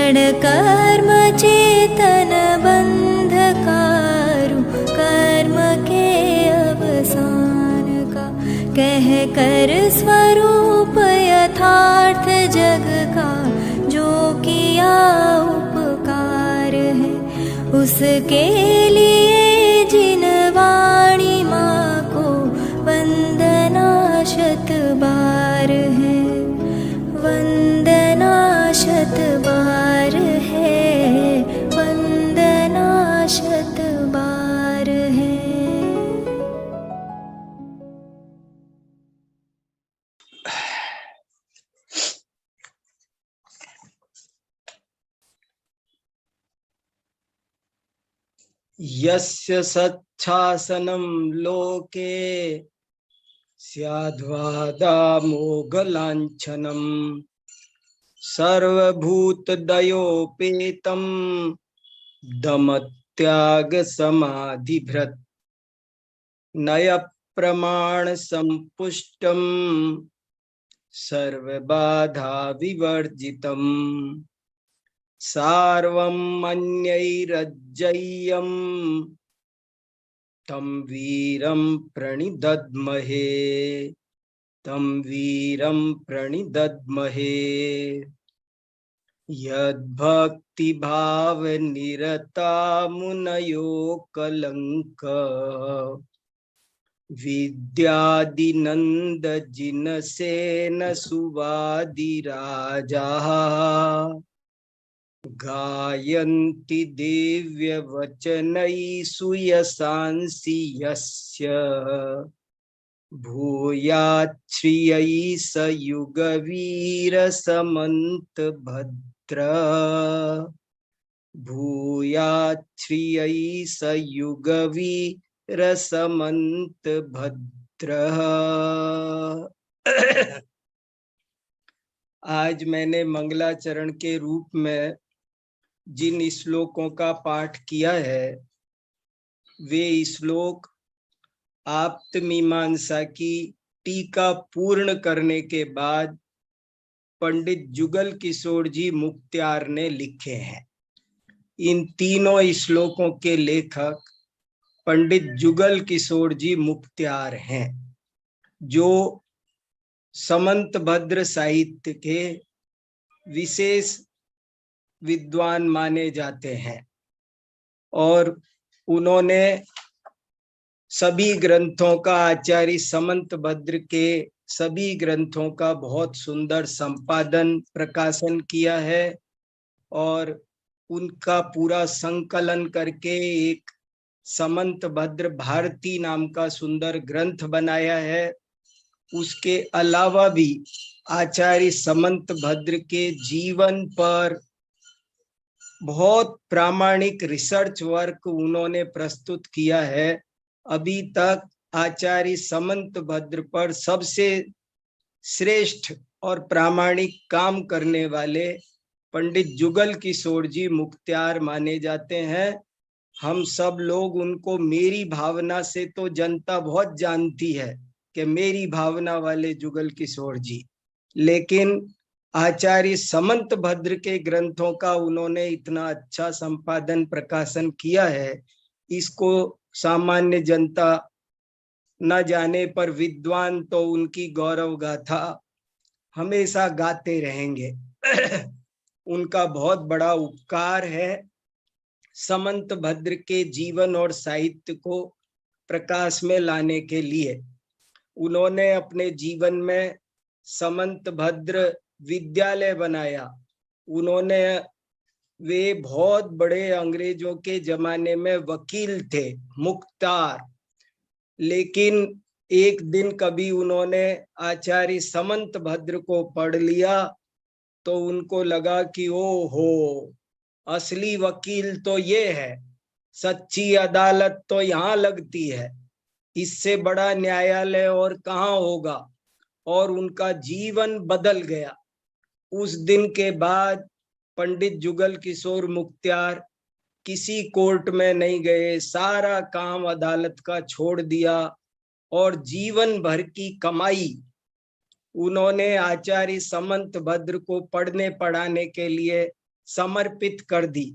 क्षण कर्म चेतन बंधकारु, कर्म के अवसान का कह कर स्वरूप यथार्थ जग का, जो किया उपकार है उसके लिए जिन वाणी माँ को वंदना शत बार है, वंदना शत बार है, वंदना शत बार है। यस्य सच्छासनं लोके स्याद्वादामोघलाञ्छनं, सर्वभूतदयोपेतं दमत्यागसमाधिभृत्, नयप्रमाणसम्पुष्टं सर्वबाधाविवर्जितं, सार्वं मन्यैरज्जय्यं तं वीरं प्रणिदद्महे, तं वीरं प्रणिदद्महे। यद्भक्तिभावनिरता मुनयो कलंक, विद्यादिनन्द जिनसेन सुवादिराजाः, गायन्ति दिव्य वचनै सुयशांसि यस्य, भूयाच्छ्रियै स युगवीर समन्त भद्र, भूयाच्छ्रियै स युगवीर समन्त भद्र। आज मैंने मंगलाचरण के रूप में जिन श्लोकों का पाठ किया है, वे श्लोक आप्त मीमांसा की टीका पूर्ण करने के बाद पंडित जुगल किशोर जी मुक्त्यार ने लिखे हैं। इन तीनों श्लोकों के लेखक पंडित जुगल किशोर जी मुक्त्यार हैं, जो समंत भद्र साहित्य के विशेष विद्वान माने जाते हैं और उन्होंने सभी ग्रंथों का, आचार्य समंत भद्र के सभी ग्रंथों का बहुत सुंदर संपादन प्रकाशन किया है और उनका पूरा संकलन करके एक समंत भद्र भारती नाम का सुंदर ग्रंथ बनाया है। उसके अलावा भी आचार्य समंत भद्र के जीवन पर बहुत प्रामाणिक रिसर्च वर्क उन्होंने प्रस्तुत किया है। अभी तक आचार्य समंत भद्र पर सबसे श्रेष्ठ और प्रामाणिक काम करने वाले पंडित जुगल किशोर जी मुक्त्यार माने जाते हैं। हम सब लोग उनको मेरी भावना से तो जनता बहुत जानती है कि मेरी भावना वाले जुगल किशोर जी, लेकिन आचार्य समंत भद्र के ग्रंथों का उन्होंने इतना अच्छा संपादन प्रकाशन किया है, इसको सामान्य जनता न जाने पर विद्वान तो उनकी गौरव गाथा हमेशा गाते रहेंगे। उनका बहुत बड़ा उपकार है समंत भद्र के जीवन और साहित्य को प्रकाश में लाने के लिए। उन्होंने अपने जीवन में समंत भद्र विद्यालय बनाया। वे बहुत बड़े अंग्रेजों के जमाने में वकील थे, मुख्तार, लेकिन एक दिन कभी उन्होंने आचार्य समंत भद्र को पढ़ लिया तो उनको लगा कि ओ हो, असली वकील तो ये है, सच्ची अदालत तो यहाँ लगती है, इससे बड़ा न्यायालय और कहाँ होगा। और उनका जीवन बदल गया। उस दिन के बाद पंडित जुगल किशोर मुक्त्यार किसी कोर्ट में नहीं गए, सारा काम अदालत का छोड़ दिया और जीवन भर की कमाई उन्होंने आचार्य समंत भद्र को पढ़ने पढ़ाने के लिए समर्पित कर दी।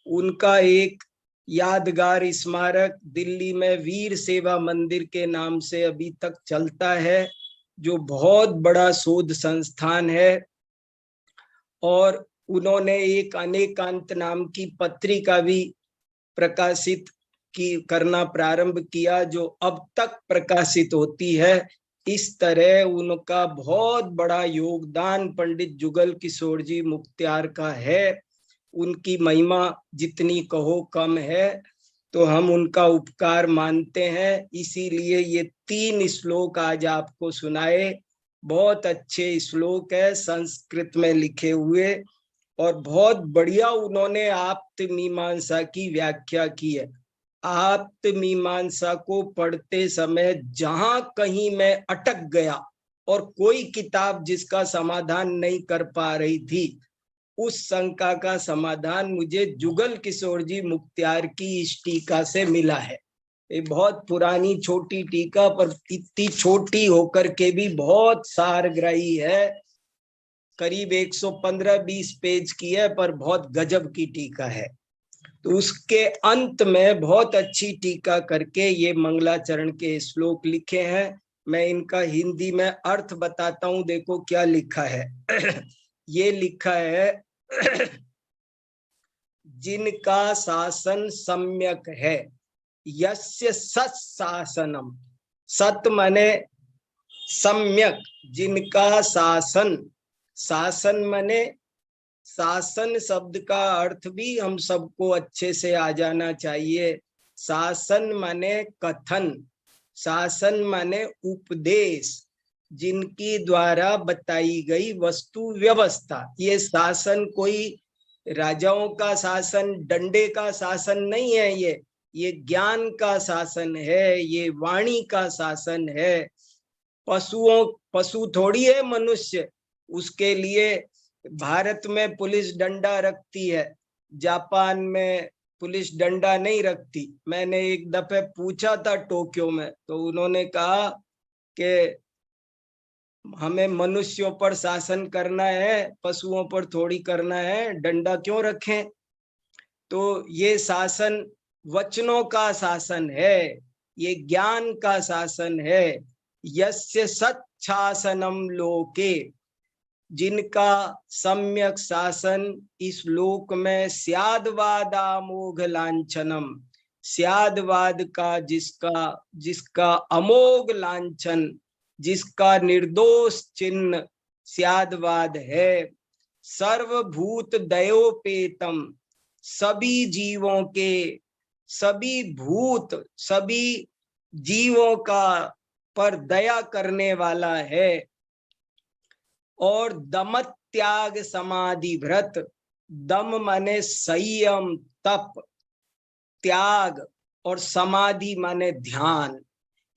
उनका एक यादगार स्मारक दिल्ली में वीर सेवा मंदिर के नाम से अभी तक चलता है, जो बहुत बड़ा शोध संस्थान है। और उन्होंने एक अनेकांत नाम की पत्रिका भी प्रकाशित करना प्रारंभ किया, जो अब तक प्रकाशित होती है। इस तरह उनका बहुत बड़ा योगदान पंडित जुगल किशोर जी मुख्तियार का है। उनकी महिमा जितनी कहो कम है, तो हम उनका उपकार मानते हैं। इसीलिए ये 3 श्लोक आज आपको सुनाए। बहुत अच्छे श्लोक है, संस्कृत में लिखे हुए, और बहुत बढ़िया उन्होंने आप्त मीमांसा की व्याख्या की है। आप्त मीमांसा को पढ़ते समय जहां कहीं मैं अटक गया और कोई किताब जिसका समाधान नहीं कर पा रही थी, उस शंका का समाधान मुझे जुगल किशोर जी मुख्तियार की इस टीका से मिला है। ये बहुत पुरानी छोटी टीका, पर इतनी छोटी होकर के भी बहुत सारग्राही है। करीब 115-20 पेज की है, पर बहुत गजब की टीका है। तो उसके अंत में बहुत अच्छी टीका करके ये मंगलाचरण के श्लोक लिखे हैं। मैं इनका हिंदी में अर्थ बताता हूं, देखो क्या लिखा है। ये लिखा है, जिनका शासन सम्यक है, यस्य सत् शासनम। सत माने सम्यक, जिनका शासन, शासन माने, शासन शब्द का अर्थ भी हम सबको अच्छे से आ जाना चाहिए। शासन माने कथन, शासन माने उपदेश, जिनकी द्वारा बताई गई वस्तु व्यवस्था। ये शासन कोई राजाओं का शासन, डंडे का शासन नहीं है, ये ज्ञान का शासन है, ये वाणी का शासन है। पशु थोड़ी है मनुष्य, उसके लिए भारत में पुलिस डंडा रखती है, जापान में पुलिस डंडा नहीं रखती। मैंने एक दफे पूछा था टोक्यो में, तो उन्होंने कहा कि हमें मनुष्यों पर शासन करना है, पशुओं पर थोड़ी करना है, डंडा क्यों रखें। तो ये शासन वचनों का शासन है, ये ज्ञान का शासन है। यस्य सच्छासनम लोके, जिनका सम्यक शासन इस लोक में स्याद्वादामोघ लांछनम, स्याद्वाद का जिसका अमोघ लांछन, जिसका निर्दोष चिन्ह स्याद्वाद है। सर्वभूत दयोपेतम, सभी जीवों के, सभी भूत, सभी जीवों का पर दया करने वाला है। और दम त्याग समाधि व्रत, दम माने संयम तप, त्याग और समाधि माने ध्यान।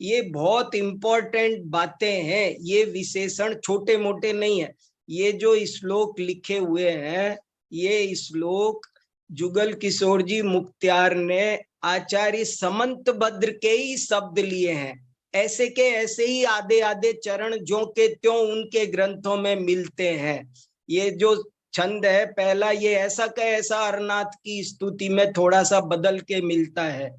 ये बहुत इंपॉर्टेंट बातें हैं, ये विशेषण छोटे मोटे नहीं है। ये जो श्लोक लिखे हुए हैं, ये श्लोक जुगल किशोर जी मुख्तियार ने आचार्य समंत भद्र के ही शब्द लिए हैं। ऐसे के ऐसे ही आधे आधे चरण जो के त्यों उनके ग्रंथों में मिलते हैं। ये जो छंद है पहला, ये ऐसा का ऐसा अरनाथ की स्तुति में थोड़ा सा बदल के मिलता है।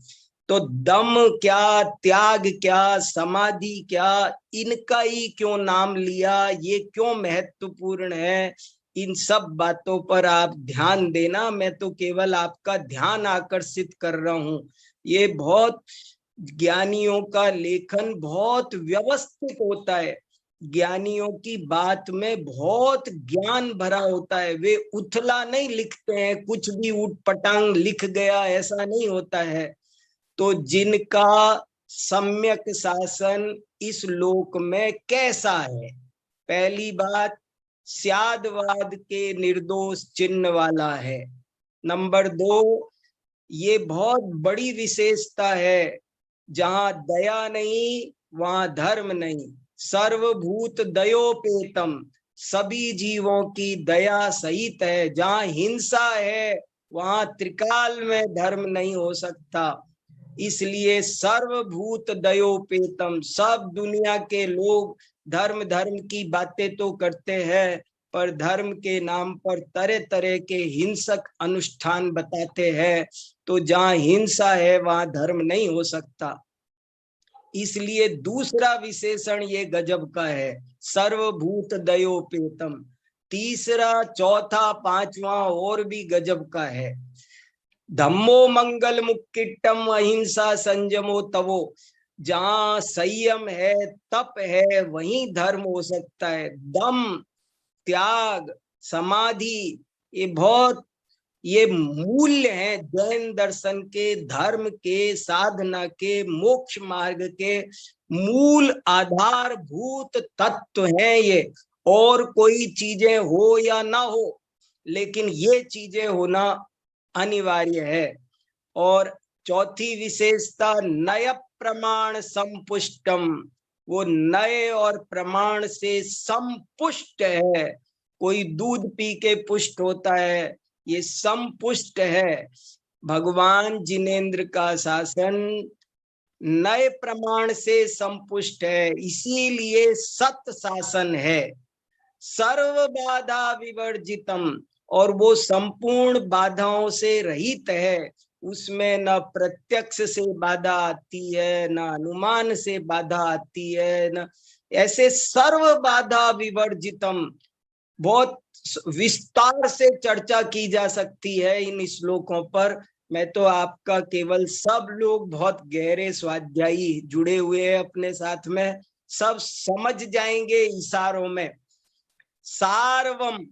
तो दम क्या, त्याग क्या, समाधि क्या, इनका ही क्यों नाम लिया, ये क्यों महत्वपूर्ण है, इन सब बातों पर आप ध्यान देना। मैं तो केवल आपका ध्यान आकर्षित कर रहा हूं। ये बहुत ज्ञानियों का लेखन बहुत व्यवस्थित होता है, ज्ञानियों की बात में बहुत ज्ञान भरा होता है। वे उथला नहीं लिखते हैं, कुछ भी उठपटांग लिख गया ऐसा नहीं होता है। तो जिनका सम्यक शासन इस लोक में कैसा है, पहली बात स्यादवाद के निर्दोष चिन्ह वाला है। नंबर 2, ये बहुत बड़ी विशेषता है, जहां दया नहीं वहां धर्म नहीं। सर्वभूत दयोपेतम, सभी जीवों की दया सहित है। जहां हिंसा है वहां त्रिकाल में धर्म नहीं हो सकता। इसलिए सर्वभूत दयोपेतम, सब दुनिया के लोग धर्म धर्म की बातें तो करते हैं, पर धर्म के नाम पर तरह तरह के हिंसक अनुष्ठान बताते हैं। तो जहां हिंसा है वहां धर्म नहीं हो सकता। इसलिए दूसरा विशेषण ये गजब का है, सर्वभूत दयोपेतम। तीसरा, चौथा, पांचवा और भी गजब का है। धम्मो मंगल मुक्किट्टम अहिंसा संयमो तवो। जहां संयम है, तप है, वहीं धर्म हो सकता है। दम, त्याग, समाधि, ये मूल्य हैं जैन दर्शन के, धर्म के, साधना के, मोक्ष मार्ग के मूल आधारभूत तत्व हैं ये। और कोई चीजें हो या ना हो, लेकिन ये चीजें होना अनिवार्य है। और चौथी विशेषता, नय प्रमाण संपुष्टम। वो नए और प्रमाण से संपुष्ट है। कोई दूध पी के पुष्ट होता है, ये संपुष्ट है। भगवान जिनेंद्र का शासन नए प्रमाण से संपुष्ट है, इसीलिए सत शासन है। सर्व बाधा विवर्जितम, और वो संपूर्ण बाधाओं से रहित है। उसमें न प्रत्यक्ष से बाधा आती है, न अनुमान से बाधा आती है, न ऐसे सर्व बाधा विवर्जितम। बहुत विस्तार से चर्चा की जा सकती है इन श्लोकों पर। मैं तो आपका केवल, सब लोग बहुत गहरे स्वाध्यायी जुड़े हुए हैं अपने साथ में, सब समझ जाएंगे इशारों में। सारवम,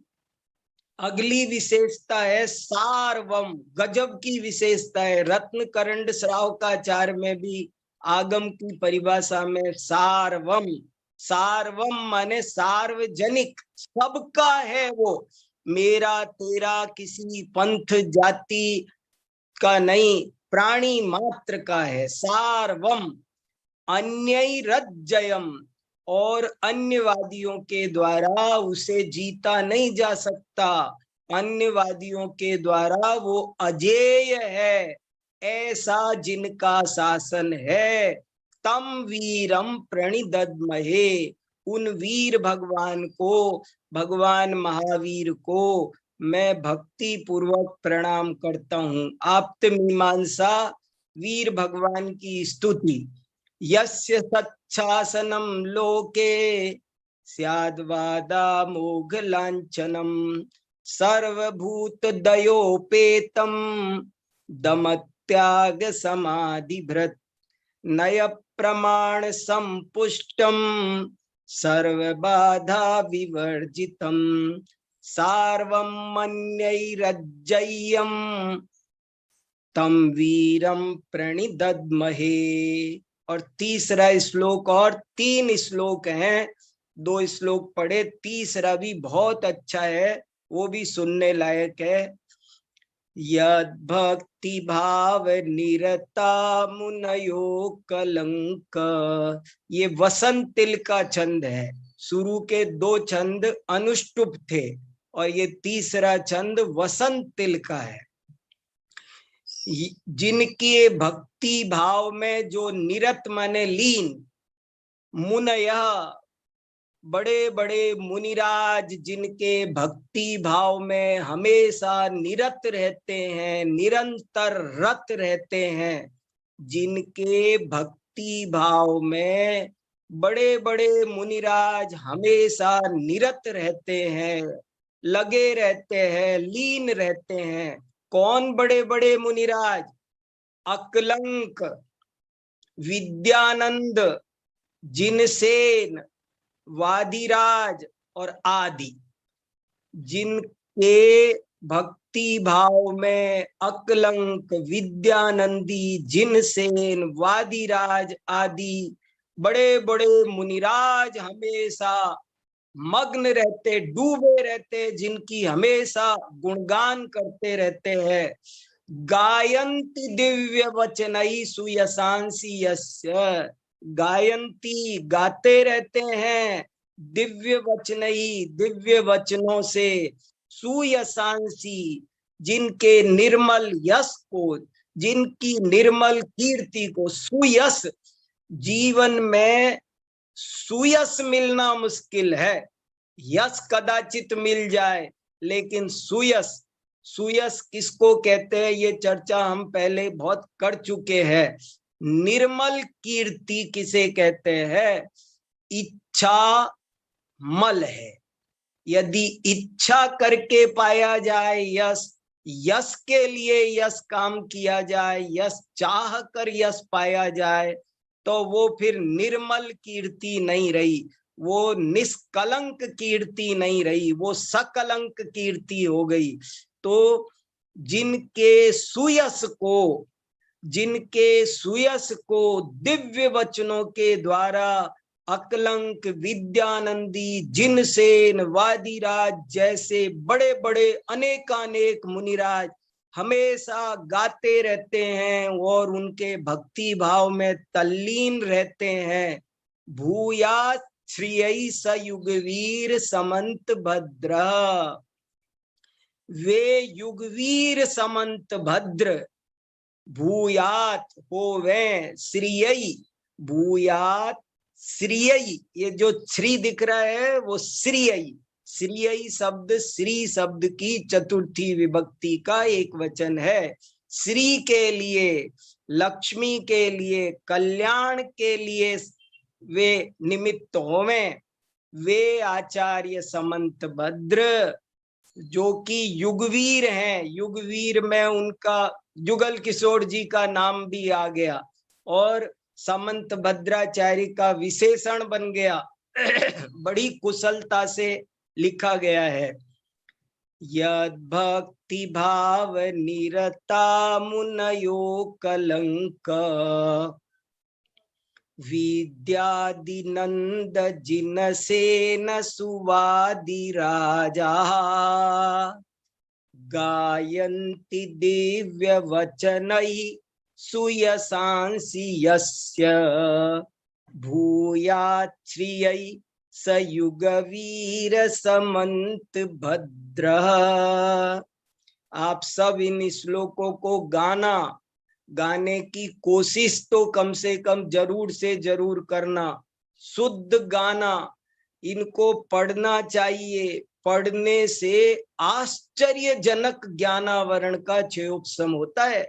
अगली विशेषता है सारवम, गजब की विशेषता है। रत्न करंड श्रावकाचार्य में भी आगम की परिभाषा में सारवम, सार्वम माने सार्वजनिक, सबका है वो, मेरा तेरा किसी पंथ जाति का नहीं, प्राणी मात्र का है। सार्वम, अन्यैरज्जयम, और अन्यवादियों के द्वारा उसे जीता नहीं जा सकता। अन्यवादियों के द्वारा वो अजेय है, ऐसा जिनका शासन है। तम वीरम प्रणिदद्महे, उन वीर भगवान को, भगवान महावीर को मैं भक्ति पूर्वक प्रणाम करता हूँ। आप्त मीमांसा, वीर भगवान की स्तुति। यस्य सच्छासनम लोके स्याद्वादा मोघ लांछनम, सर्वभूत दयोपेतम दमत्याग समाधिभृत, नय प्रमाण संपुष्टम सर्वबाधा विवर्जितम, सार्वम मन्यैरज्जय्यम तम वीरम प्रणिदद्महे। और तीसरा श्लोक, और 3 श्लोक हैं, 2 श्लोक पढ़े, तीसरा भी बहुत अच्छा है, वो भी सुनने लायक है। यद भक्ति भाव निरता मुनयो कलंक, ये वसंत तिल का छंद है। शुरू के 2 छंद अनुष्टुप थे और ये तीसरा छंद वसंत तिल का है। जिनके भक्ति भाव में जो निरत माने लीन, मुनया, बड़े बड़े मुनिराज जिनके भक्ति भाव में हमेशा निरत रहते हैं, निरंतर रत रहते हैं, जिनके भक्ति भाव में बड़े बड़े मुनिराज हमेशा निरत रहते हैं, लगे रहते हैं, लीन रहते हैं। कौन बड़े बड़े मुनिराज? अकलंक, विद्यानंद, जिनसेन, वादिराज और आदि। जिनके भक्ति भाव में अकलंक, विद्यानंदी, जिनसेन, वादिराज आदि बड़े बड़े मुनिराज हमेशा मग्न रहते, डूबे रहते, जिनकी हमेशा गुणगान करते रहते हैं। गायन्ति दिव्य वचनई सुयशांसी यस्य, गायन्ति, गाते रहते हैं, दिव्य वचनई, दिव्य वचनों से, सुयशांसी, जिनके निर्मल यश को, जिनकी निर्मल कीर्ति को, सुयश, जीवन में सुयश मिलना मुश्किल है, यश कदाचित मिल जाए, लेकिन सुयश, सुयश किसको कहते हैं ये चर्चा हम पहले बहुत कर चुके हैं। निर्मल कीर्ति किसे कहते हैं? इच्छा मल है। यदि इच्छा करके पाया जाए यश, यश के लिए यश काम किया जाए, यश चाह कर यश पाया जाए, तो वो फिर निर्मल कीर्ति नहीं रही, वो निष्कलंक कीर्ति नहीं रही, वो सकलंक कीर्ति हो गई। तो जिनके सुयश को दिव्य वचनों के द्वारा अकलंक विद्यानंदी, जिनसेन, वादिराज जैसे बड़े बड़े अनेकानेक मुनिराज हमेशा गाते रहते हैं और उनके भक्ति भाव में तल्लीन रहते हैं। भूया श्रिय सयुगवीर समंत भद्र, वे युगवीर समंत भद्र। भूयात होवे श्रिय, भूयात श्रिय, ये जो श्री दिख रहा है वो श्रिय, श्रिय शब्द श्री शब्द की चतुर्थी विभक्ति का एक वचन है। श्री के लिए, लक्ष्मी के लिए, कल्याण के लिए वे निमित्त होवें। वे आचार्य समंत भद्र जो कि युगवीर हैं। युगवीर में उनका जुगल किशोर जी का नाम भी आ गया और समंत भद्राचार्य का विशेषण बन गया। बड़ी कुशलता से लिखा गया है। यद भक्ति भाव निरता मुनयो कलंक, विद्यादिनंद जिनसेन सुवादि राजा, गायन्ति दिव्य वचनैः सुयशांसि यस्य, भूयात् श्रियै सयुगवीर समंत भद्र। आप सब इन श्लोकों को गाने की कोशिश तो कम से कम जरूर से जरूर करना। शुद्ध गाना, इनको पढ़ना चाहिए। पढ़ने से आश्चर्यजनक ज्ञानावरण का क्षयोपशम होता है।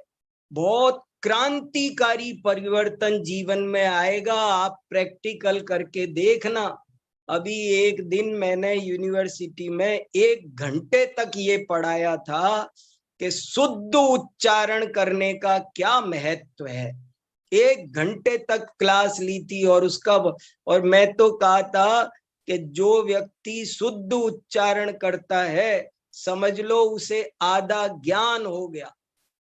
बहुत क्रांतिकारी परिवर्तन जीवन में आएगा। आप प्रैक्टिकल करके देखना। अभी एक दिन मैंने यूनिवर्सिटी में 1 घंटे तक ये पढ़ाया था कि शुद्ध उच्चारण करने का क्या महत्व है। 1 घंटे तक क्लास ली थी और मैं तो कहा था कि जो व्यक्ति शुद्ध उच्चारण करता है समझ लो उसे आधा ज्ञान हो गया।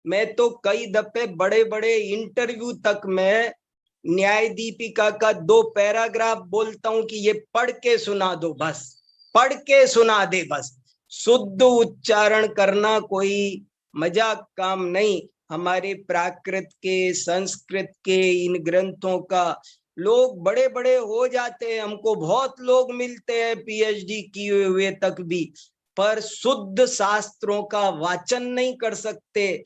मैं तो कई दफे बड़े बड़े इंटरव्यू तक मैं न्याय दीपिका का 2 पैराग्राफ बोलता हूं कि ये पढ़ के सुना दो, बस पढ़ के सुना दे बस। शुद्ध उच्चारण करना कोई मजाक काम नहीं। हमारे प्राकृत के, संस्कृत के इन ग्रंथों का लोग बड़े बड़े हो जाते हैं। हमको बहुत लोग मिलते हैं पीएचडी किए हुए तक भी, पर शुद्ध शास्त्रों का वाचन नहीं कर सकते।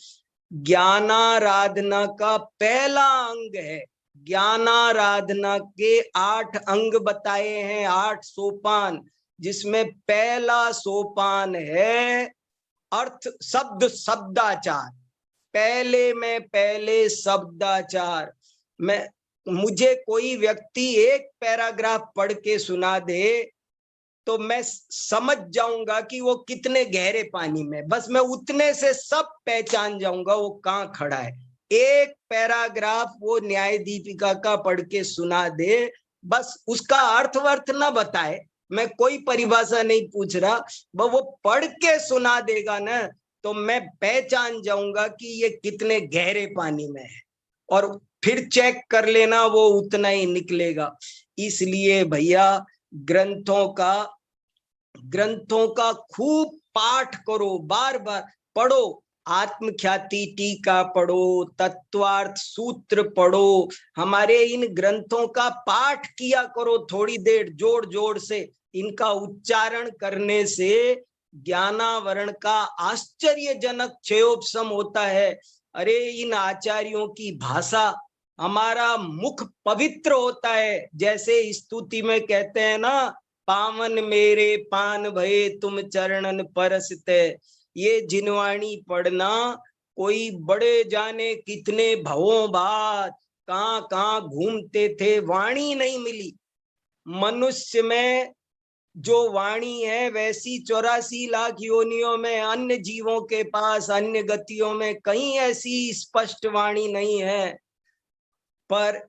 ज्ञानाराधना का पहला अंग है। ज्ञानाराधना के 8 अंग बताए हैं, 8 सोपान, जिसमें पहला सोपान है अर्थ शब्द शब्दाचार। पहले शब्दाचार। मुझे कोई व्यक्ति 1 पैराग्राफ पढ़ के सुना दे तो मैं समझ जाऊंगा कि वो कितने गहरे पानी में, बस मैं उतने से सब पहचान जाऊंगा वो कहाँ खड़ा है। 1 पैराग्राफ वो न्याय दीपिका का पढ़ के सुना दे, बस उसका अर्थ ना बताए, मैं कोई परिभाषा नहीं पूछ रहा, वो पढ़ के सुना देगा ना तो मैं पहचान जाऊंगा कि ये कितने गहरे पानी में है, और फिर चेक कर लेना वो उतना ही निकलेगा। इसलिए भैया ग्रंथों का खूब पाठ करो, बार बार पढ़ो। आत्मख्याति टीका पढ़ो, तत्वार्थ सूत्र पढ़ो, हमारे इन ग्रंथों का पाठ किया करो थोड़ी देर जोर जोर से। इनका उच्चारण करने से ज्ञानावरण का आश्चर्यजनक क्षयोपशम होता है। अरे इन आचार्यों की भाषा, हमारा मुख पवित्र होता है। जैसे स्तुति में कहते हैं ना पावन मेरे पान भये तुम चरणन परसते। ये जिनवाणी पढ़ना कोई बड़े जाने कितने भवों बाद कहाँ कहाँ घूमते थे, वाणी नहीं मिली। मनुष्य में जो वाणी है वैसी 84 लाख योनियों में अन्य जीवों के पास अन्य गतियों में कहीं ऐसी स्पष्ट वाणी नहीं है, पर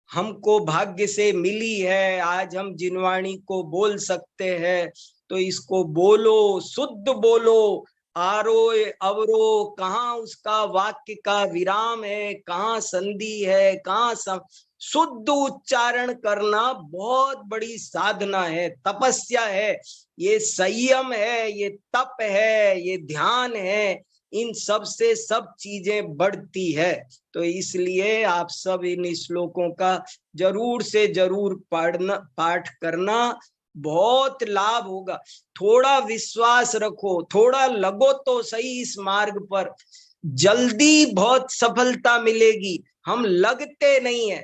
हमको भाग्य से मिली है। आज हम जिनवाणी को बोल सकते हैं, तो इसको बोलो, शुद्ध बोलो। आरोय अवरो, कहाँ उसका वाक्य का विराम है, कहाँ संधि है, कहाँ शुद्ध उच्चारण करना बहुत बड़ी साधना है, तपस्या है, ये संयम है, ये तप है, ये ध्यान है। इन सब से सब चीजें बढ़ती है। तो इसलिए आप सब इन श्लोकों का जरूर से जरूर पाठ करना, बहुत लाभ होगा। थोड़ा विश्वास रखो, थोड़ा लगो तो सही इस मार्ग पर, जल्दी बहुत सफलता मिलेगी। हम लगते नहीं है,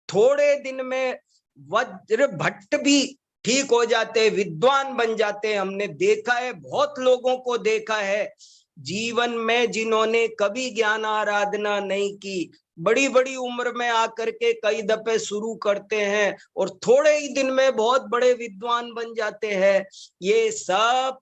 थोड़े दिन में वज्र भट्ट भी ठीक हो जाते, विद्वान बन जाते। हमने देखा है, बहुत लोगों को देखा है जीवन में जिन्होंने कभी ज्ञान आराधना नहीं की, बड़ी बड़ी उम्र में आकर के कई दफे शुरू करते हैं और थोड़े ही दिन में बहुत बड़े विद्वान बन जाते हैं। ये सब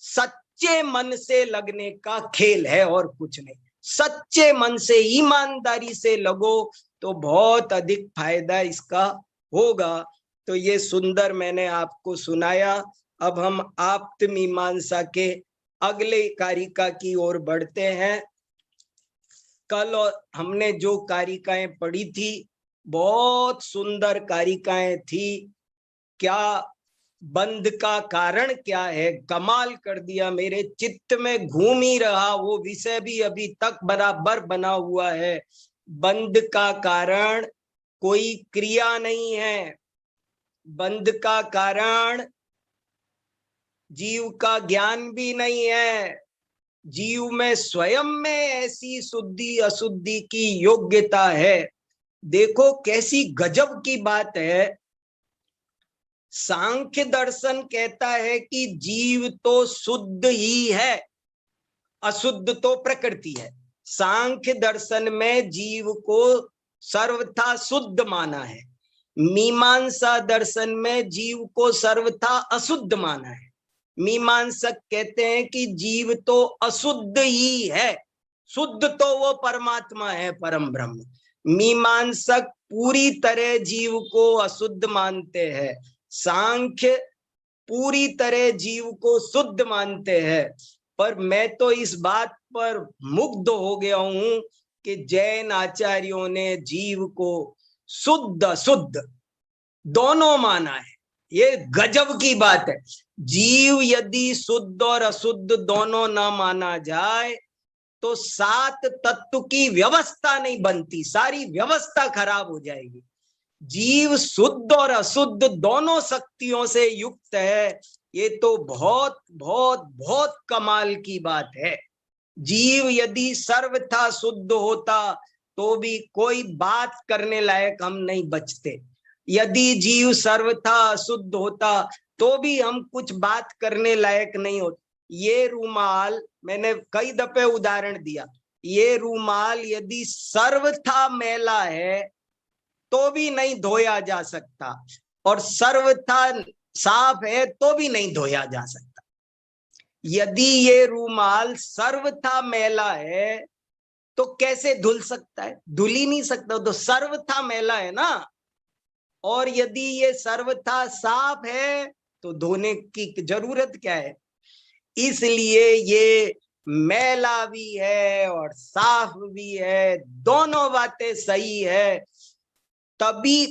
सच्चे मन से लगने का खेल है और कुछ नहीं। सच्चे मन से ईमानदारी से लगो तो बहुत अधिक फायदा इसका होगा। तो ये सुंदर मैंने आपको सुनाया। अब हम आप्त मीमांसा के अगले कारिका की ओर बढ़ते हैं। कल हमने जो कारिकाएं पढ़ी थी, बहुत सुंदर कारिकाएं थी। क्या बंध का कारण क्या है, कमाल कर दिया। मेरे चित्त में घूम ही रहा वो विषय भी अभी तक बराबर बना हुआ है। बंध का कारण कोई क्रिया नहीं है, बंध का कारण जीव का ज्ञान भी नहीं है। जीव में स्वयं में ऐसी शुद्धि अशुद्धि की योग्यता है। देखो कैसी गजब की बात है। सांख्य दर्शन कहता है कि जीव तो शुद्ध ही है, अशुद्ध तो प्रकृति है। सांख्य दर्शन में जीव को सर्वथा शुद्ध माना है, मीमांसा दर्शन में जीव को सर्वथा अशुद्ध माना है। मीमांसक कहते हैं कि जीव तो अशुद्ध ही है, शुद्ध तो वो परमात्मा है, परम ब्रह्म। मीमांसक पूरी तरह जीव को अशुद्ध मानते हैं, सांख्य पूरी तरह जीव को शुद्ध मानते हैं। पर मैं तो इस बात पर मुग्ध हो गया हूं कि जैन आचार्यों ने जीव को शुद्ध अशुद्ध दोनों माना है। ये गजब की बात है। जीव यदि शुद्ध और अशुद्ध दोनों ना माना जाए तो 7 तत्व की व्यवस्था नहीं बनती, सारी व्यवस्था खराब हो जाएगी। जीव शुद्ध और अशुद्ध दोनों शक्तियों से युक्त है, ये तो बहुत बहुत बहुत कमाल की बात है। जीव यदि सर्वथा शुद्ध होता तो भी कोई बात करने लायक हम नहीं बचते। यदि जीव सर्वथा अशुद्ध होता तो भी हम कुछ बात करने लायक नहीं होते। ये रूमाल, मैंने कई दफे उदाहरण दिया, ये रूमाल यदि सर्वथा मैला है तो भी नहीं धोया जा सकता, और सर्वथा साफ है तो भी नहीं धोया जा सकता। यदि ये रूमाल सर्वथा मैला है तो कैसे धुल सकता है? धुल ही नहीं सकता, तो सर्वथा मैला है ना। और यदि ये सर्वथा साफ है तो धोने की जरूरत क्या है? इसलिए ये मैला भी है और साफ भी है, दोनों बातें सही है। तभी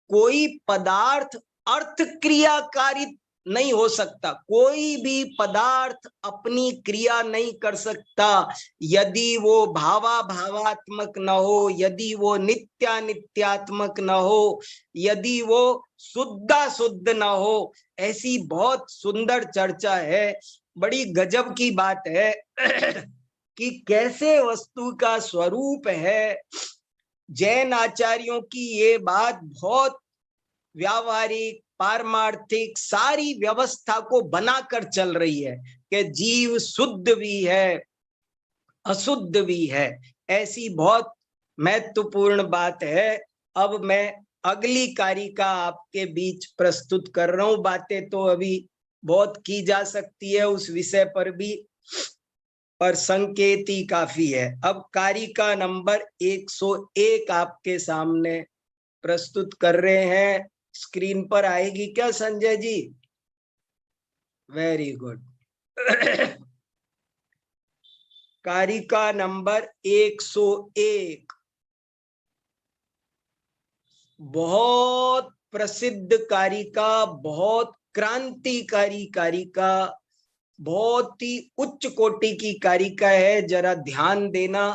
कोई पदार्थ अर्थ क्रियाकारी नहीं हो सकता। कोई भी पदार्थ अपनी क्रिया नहीं कर सकता यदि वो भावात्मक न हो, यदि वो नित्यात्मक न हो, यदि वो शुद्ध न हो। ऐसी बहुत सुंदर चर्चा है, बड़ी गजब की बात है कि कैसे वस्तु का स्वरूप है। जैन आचार्यों की ये बात बहुत व्यावहारिक, पारमार्थिक सारी व्यवस्था को बनाकर चल रही है कि जीव शुद्ध भी है अशुद्ध भी है। ऐसी बहुत महत्वपूर्ण बात है। अब मैं अगली कारिका आपके बीच प्रस्तुत कर रहा हूं। बातें तो अभी बहुत की जा सकती है उस विषय पर भी, पर संकेत ही काफी है। अब कारिका नंबर 101 आपके सामने प्रस्तुत कर रहे हैं। स्क्रीन पर आएगी क्या संजय जी? Very good. कारिका नंबर 101 बहुत प्रसिद्ध कारिका, बहुत क्रांतिकारी कारिका, बहुत ही उच्च कोटि की कारिका है। जरा ध्यान देना,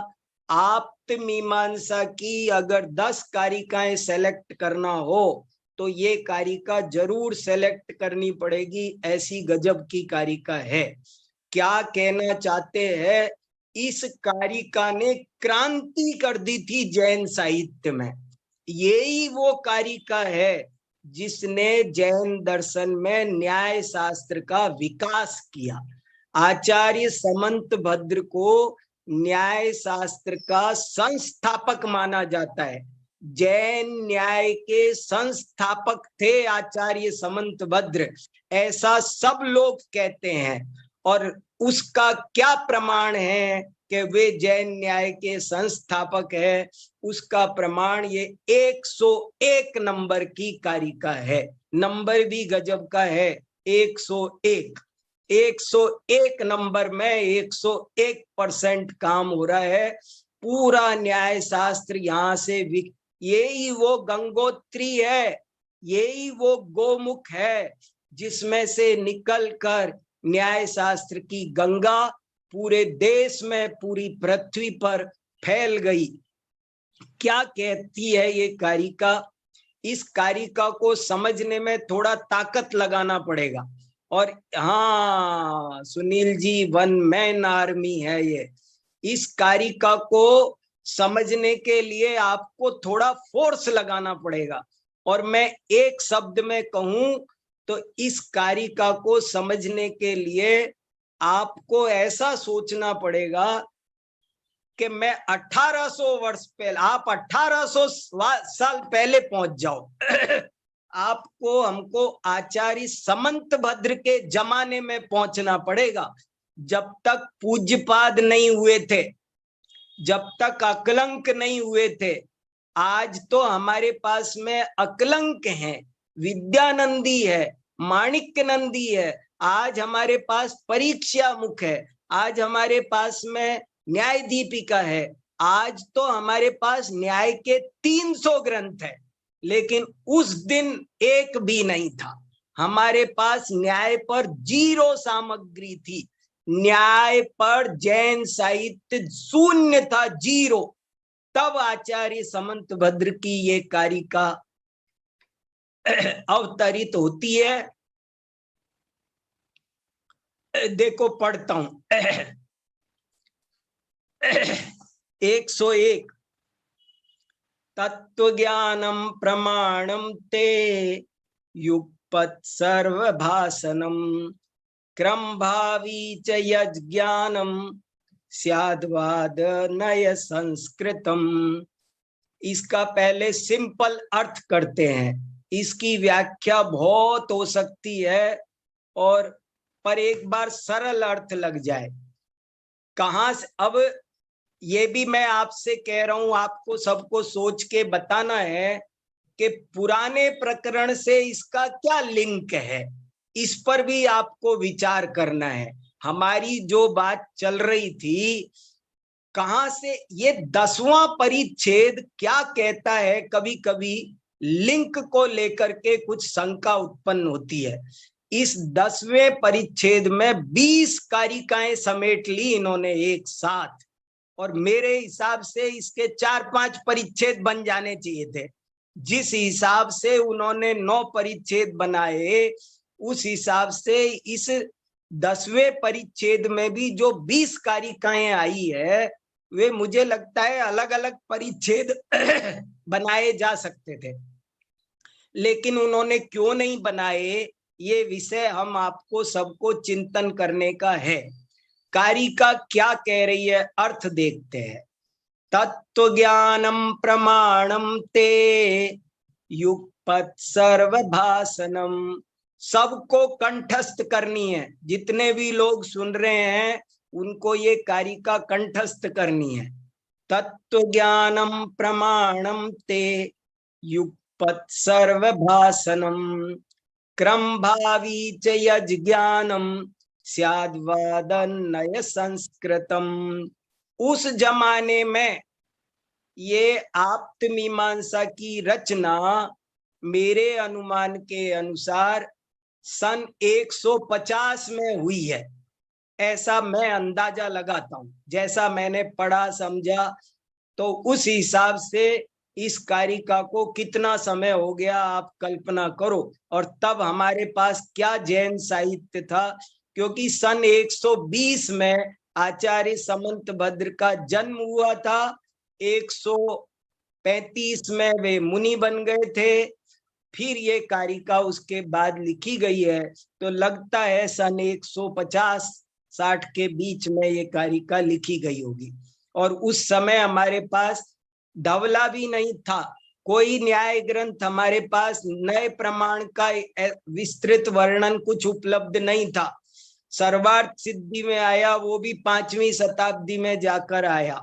आप्त मीमांसा की अगर 10 कारिकाएं सेलेक्ट करना हो तो ये कारिका जरूर सेलेक्ट करनी पड़ेगी। ऐसी गजब की कारिका है। क्या कहना चाहते हैं? इस कारिका ने क्रांति कर दी थी जैन साहित्य में। यही वो कारिका है जिसने जैन दर्शन में न्याय शास्त्र का विकास किया। आचार्य समंत भद्र को न्याय शास्त्र का संस्थापक माना जाता है। जैन न्याय के संस्थापक थे आचार्य समंत भद्र, ऐसा सब लोग कहते हैं। और उसका क्या प्रमाण है कि वे जैन न्याय के संस्थापक है? उसका प्रमाण ये 101 नंबर की कारिका है। नंबर भी गजब का है, 101। 101 नंबर में 101% काम हो रहा है। पूरा न्याय शास्त्र यहाँ से यही वो गंगोत्री है, यही वो गोमुख है जिसमें से निकलकर न्याय शास्त्र की गंगा पूरे देश में, पूरी पृथ्वी पर फैल गई। क्या कहती है ये कारिका? इस कारिका को समझने में थोड़ा ताकत लगाना पड़ेगा। और हाँ सुनील जी, 1 मैन आर्मी है ये। इस कारिका को समझने के लिए आपको थोड़ा फोर्स लगाना पड़ेगा। और मैं एक शब्द में कहूं तो इस कारिका को समझने के लिए आपको ऐसा सोचना पड़ेगा कि मैं 1800 वर्ष पहले, आप 1800 साल पहले पहुंच जाओ। आपको हमको आचार्य समंत भद्र के जमाने में पहुंचना पड़ेगा, जब तक पूज्यपाद नहीं हुए थे, जब तक अकलंक नहीं हुए थे। आज तो हमारे पास में अकलंक हैं, विद्यानंदी है, माणिक्य नंदी है, आज हमारे पास परीक्षा मुख है, आज हमारे पास में न्याय दीपिका है, आज तो हमारे पास न्याय के 300 ग्रंथ है। लेकिन उस दिन एक भी नहीं था। हमारे पास न्याय पर 0 सामग्री थी। न्याय पर जैन साहित्य शून्य था, 0। तब आचार्य समंत भद्र की ये कारिका अवतरित होती है। देखो पढ़ता हूं। 101 तत्व ज्ञानम प्रमाणम ते युगपत् सर्वभाषणम क्रम भावी च यज्ञानम स्याद्वाद नय संस्कृतम। इसका पहले सिंपल अर्थ करते हैं। इसकी व्याख्या बहुत हो सकती है और पर एक बार सरल अर्थ लग जाए। कहां से? अब ये भी मैं आपसे कह रहा हूं, आपको सबको सोच के बताना है कि पुराने प्रकरण से इसका क्या लिंक है। इस पर भी आपको विचार करना है। हमारी जो बात चल रही थी, कहां से ये 10वां परिच्छेद क्या कहता है, कभी कभी लिंक को लेकर के कुछ शंका उत्पन्न होती है। इस 10वें परिच्छेद में 20 कारिकाएं समेट ली इन्होंने एक साथ, और मेरे हिसाब से इसके 4-5 परिच्छेद बन जाने चाहिए थे। जिस हिसाब से उन्होंने 9 परिच्छेद बनाए, उस हिसाब से इस 10वें परिच्छेद में भी जो 20 कारिकाएं आई है, वे मुझे लगता है अलग अलग परिच्छेद बनाए जा सकते थे। लेकिन उन्होंने क्यों नहीं बनाए, ये विषय हम आपको सबको चिंतन करने का है। कारिका क्या कह रही है, अर्थ देखते हैं। तत्व ज्ञानम प्रमाणम ते युगपत् सर्वभाषणम। सबको कंठस्थ करनी है, जितने भी लोग सुन रहे हैं उनको ये कारिका कंठस्थ करनी है। तत्व ज्ञानम प्रमाणम ते युगपत् सर्वभाषणम क्रम भावी च यज ज्ञानम स्याद्वादन्नय संस्कृतम। उस जमाने में ये आप्त मीमांसा की रचना मेरे अनुमान के अनुसार सन 150 में हुई है, ऐसा मैं अंदाजा लगाता हूं। जैसा मैंने पढ़ा समझा तो उस हिसाब से इस कारिका को कितना समय हो गया आप कल्पना करो। और तब हमारे पास क्या जैन साहित्य था, क्योंकि सन 120 में आचार्य समंतभद्र का जन्म हुआ था, 135 में वे मुनि बन गए थे, फिर ये कारिका उसके बाद लिखी गई है। तो लगता है सन 150-60 के बीच में ये कारिका लिखी गई होगी। और उस समय हमारे पास धवला भी नहीं था, कोई न्याय ग्रंथ हमारे पास नए प्रमाण का विस्तृत वर्णन कुछ उपलब्ध नहीं था। सर्वार्थ सिद्धि में आया, वो भी 5वीं शताब्दी में जाकर आया।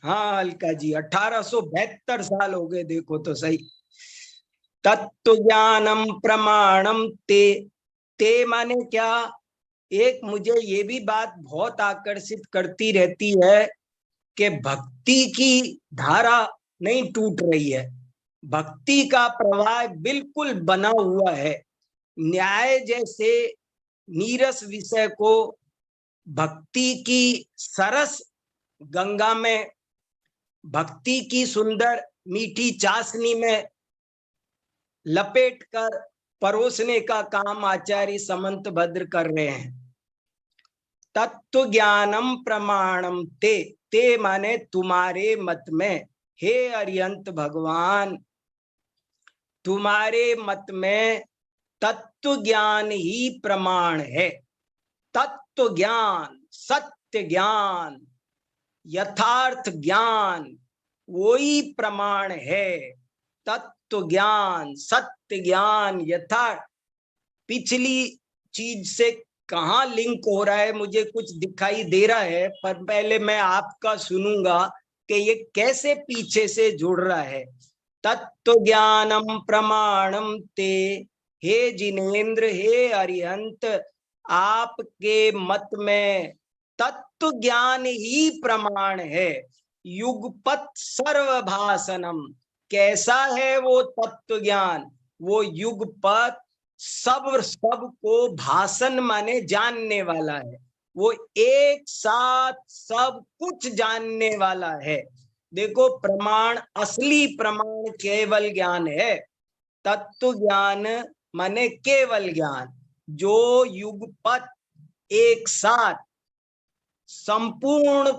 हाँ अलका जी, 1872 साल हो गए, देखो तो सही। तत्व ज्ञानम प्रमाणम ते, ते माने क्या? एक मुझे ये भी बात बहुत आकर्षित करती रहती है कि भक्ति की धारा नहीं टूट रही है, भक्ति का प्रवाह बिल्कुल बना हुआ है। न्याय जैसे नीरस विषय को भक्ति की सरस गंगा में, भक्ति की सुंदर मीठी चाशनी में लपेटकर परोसने का काम आचार्य समंतभद्र कर रहे हैं। तत्व ज्ञानम प्रमाणम ते, ते माने तुम्हारे मत में, हे अरिहंत भगवान, तुम्हारे मत में तत्व ज्ञान ही प्रमाण है। तत्व ज्ञान, सत्य ज्ञान, यथार्थ ज्ञान, वही प्रमाण है। तत्व ज्ञान, सत्य ज्ञान, यथार्थ। पिछली चीज से कहाँ लिंक हो रहा है मुझे कुछ दिखाई दे रहा है, पर पहले मैं आपका सुनूंगा कि ये कैसे पीछे से जुड़ रहा है। तत्व ज्ञानम प्रमाणम ते, हे जिनेन्द्र, हे अरिहंत, आपके मत में तत्व ज्ञान ही प्रमाण है। युगपत् सर्वभाषणम, कैसा है वो तत्व ज्ञान? वो युगपत् सबको भाषण माने जानने वाला है, वो एक साथ सब कुछ जानने वाला है। देखो प्रमाण, असली प्रमाण केवल ज्ञान है। तत्व ज्ञान माने केवल ज्ञान, जो युगपत् एक साथ संपूर्ण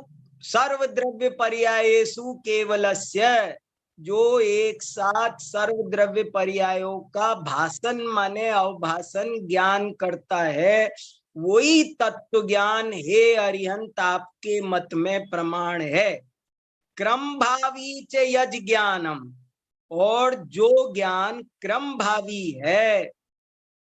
सर्वद्रव्य पर्यायेषु केवलस्य, जो एक साथ सर्वद्रव्य पर्यायों का भाषण माने अवभाषण ज्ञान करता है, वही तत्व ज्ञान हे अरिहंत आपके मत में प्रमाण है। क्रम भावी च यज ज्ञानम, और जो ज्ञान क्रम भावी है।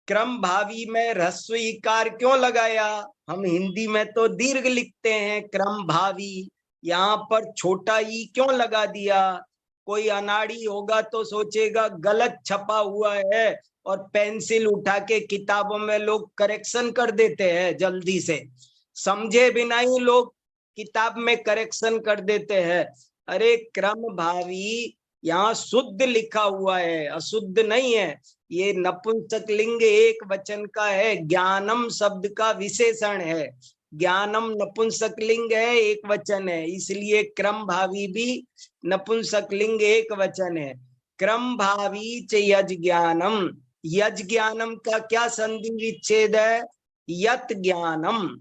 क्रम भावी में ह्रस्व इकार क्यों लगाया? हम हिंदी में तो दीर्घ लिखते हैं क्रम भावी, यहाँ पर छोटा ई क्यों लगा दिया? कोई अनाड़ी होगा तो सोचेगा गलत छपा हुआ है, और पेंसिल उठा के किताबों में लोग करेक्शन कर देते हैं जल्दी से, समझे बिना ही लोग किताब में करेक्शन कर देते हैं। अरे क्रम भावी यहाँ शुद्ध लिखा हुआ है, अशुद्ध नहीं है। ये नपुंसकलिंग एक वचन का है, ज्ञानम शब्द का विशेषण है। ज्ञानम नपुंसकलिंग है, एक वचन है, इसलिए क्रम भावी भी नपुंसकलिंग एक वचन है। क्रम भावी च यज ज्ञानम, यज ज्ञानम का क्या संधि विच्छेद है? यत ज्ञानम,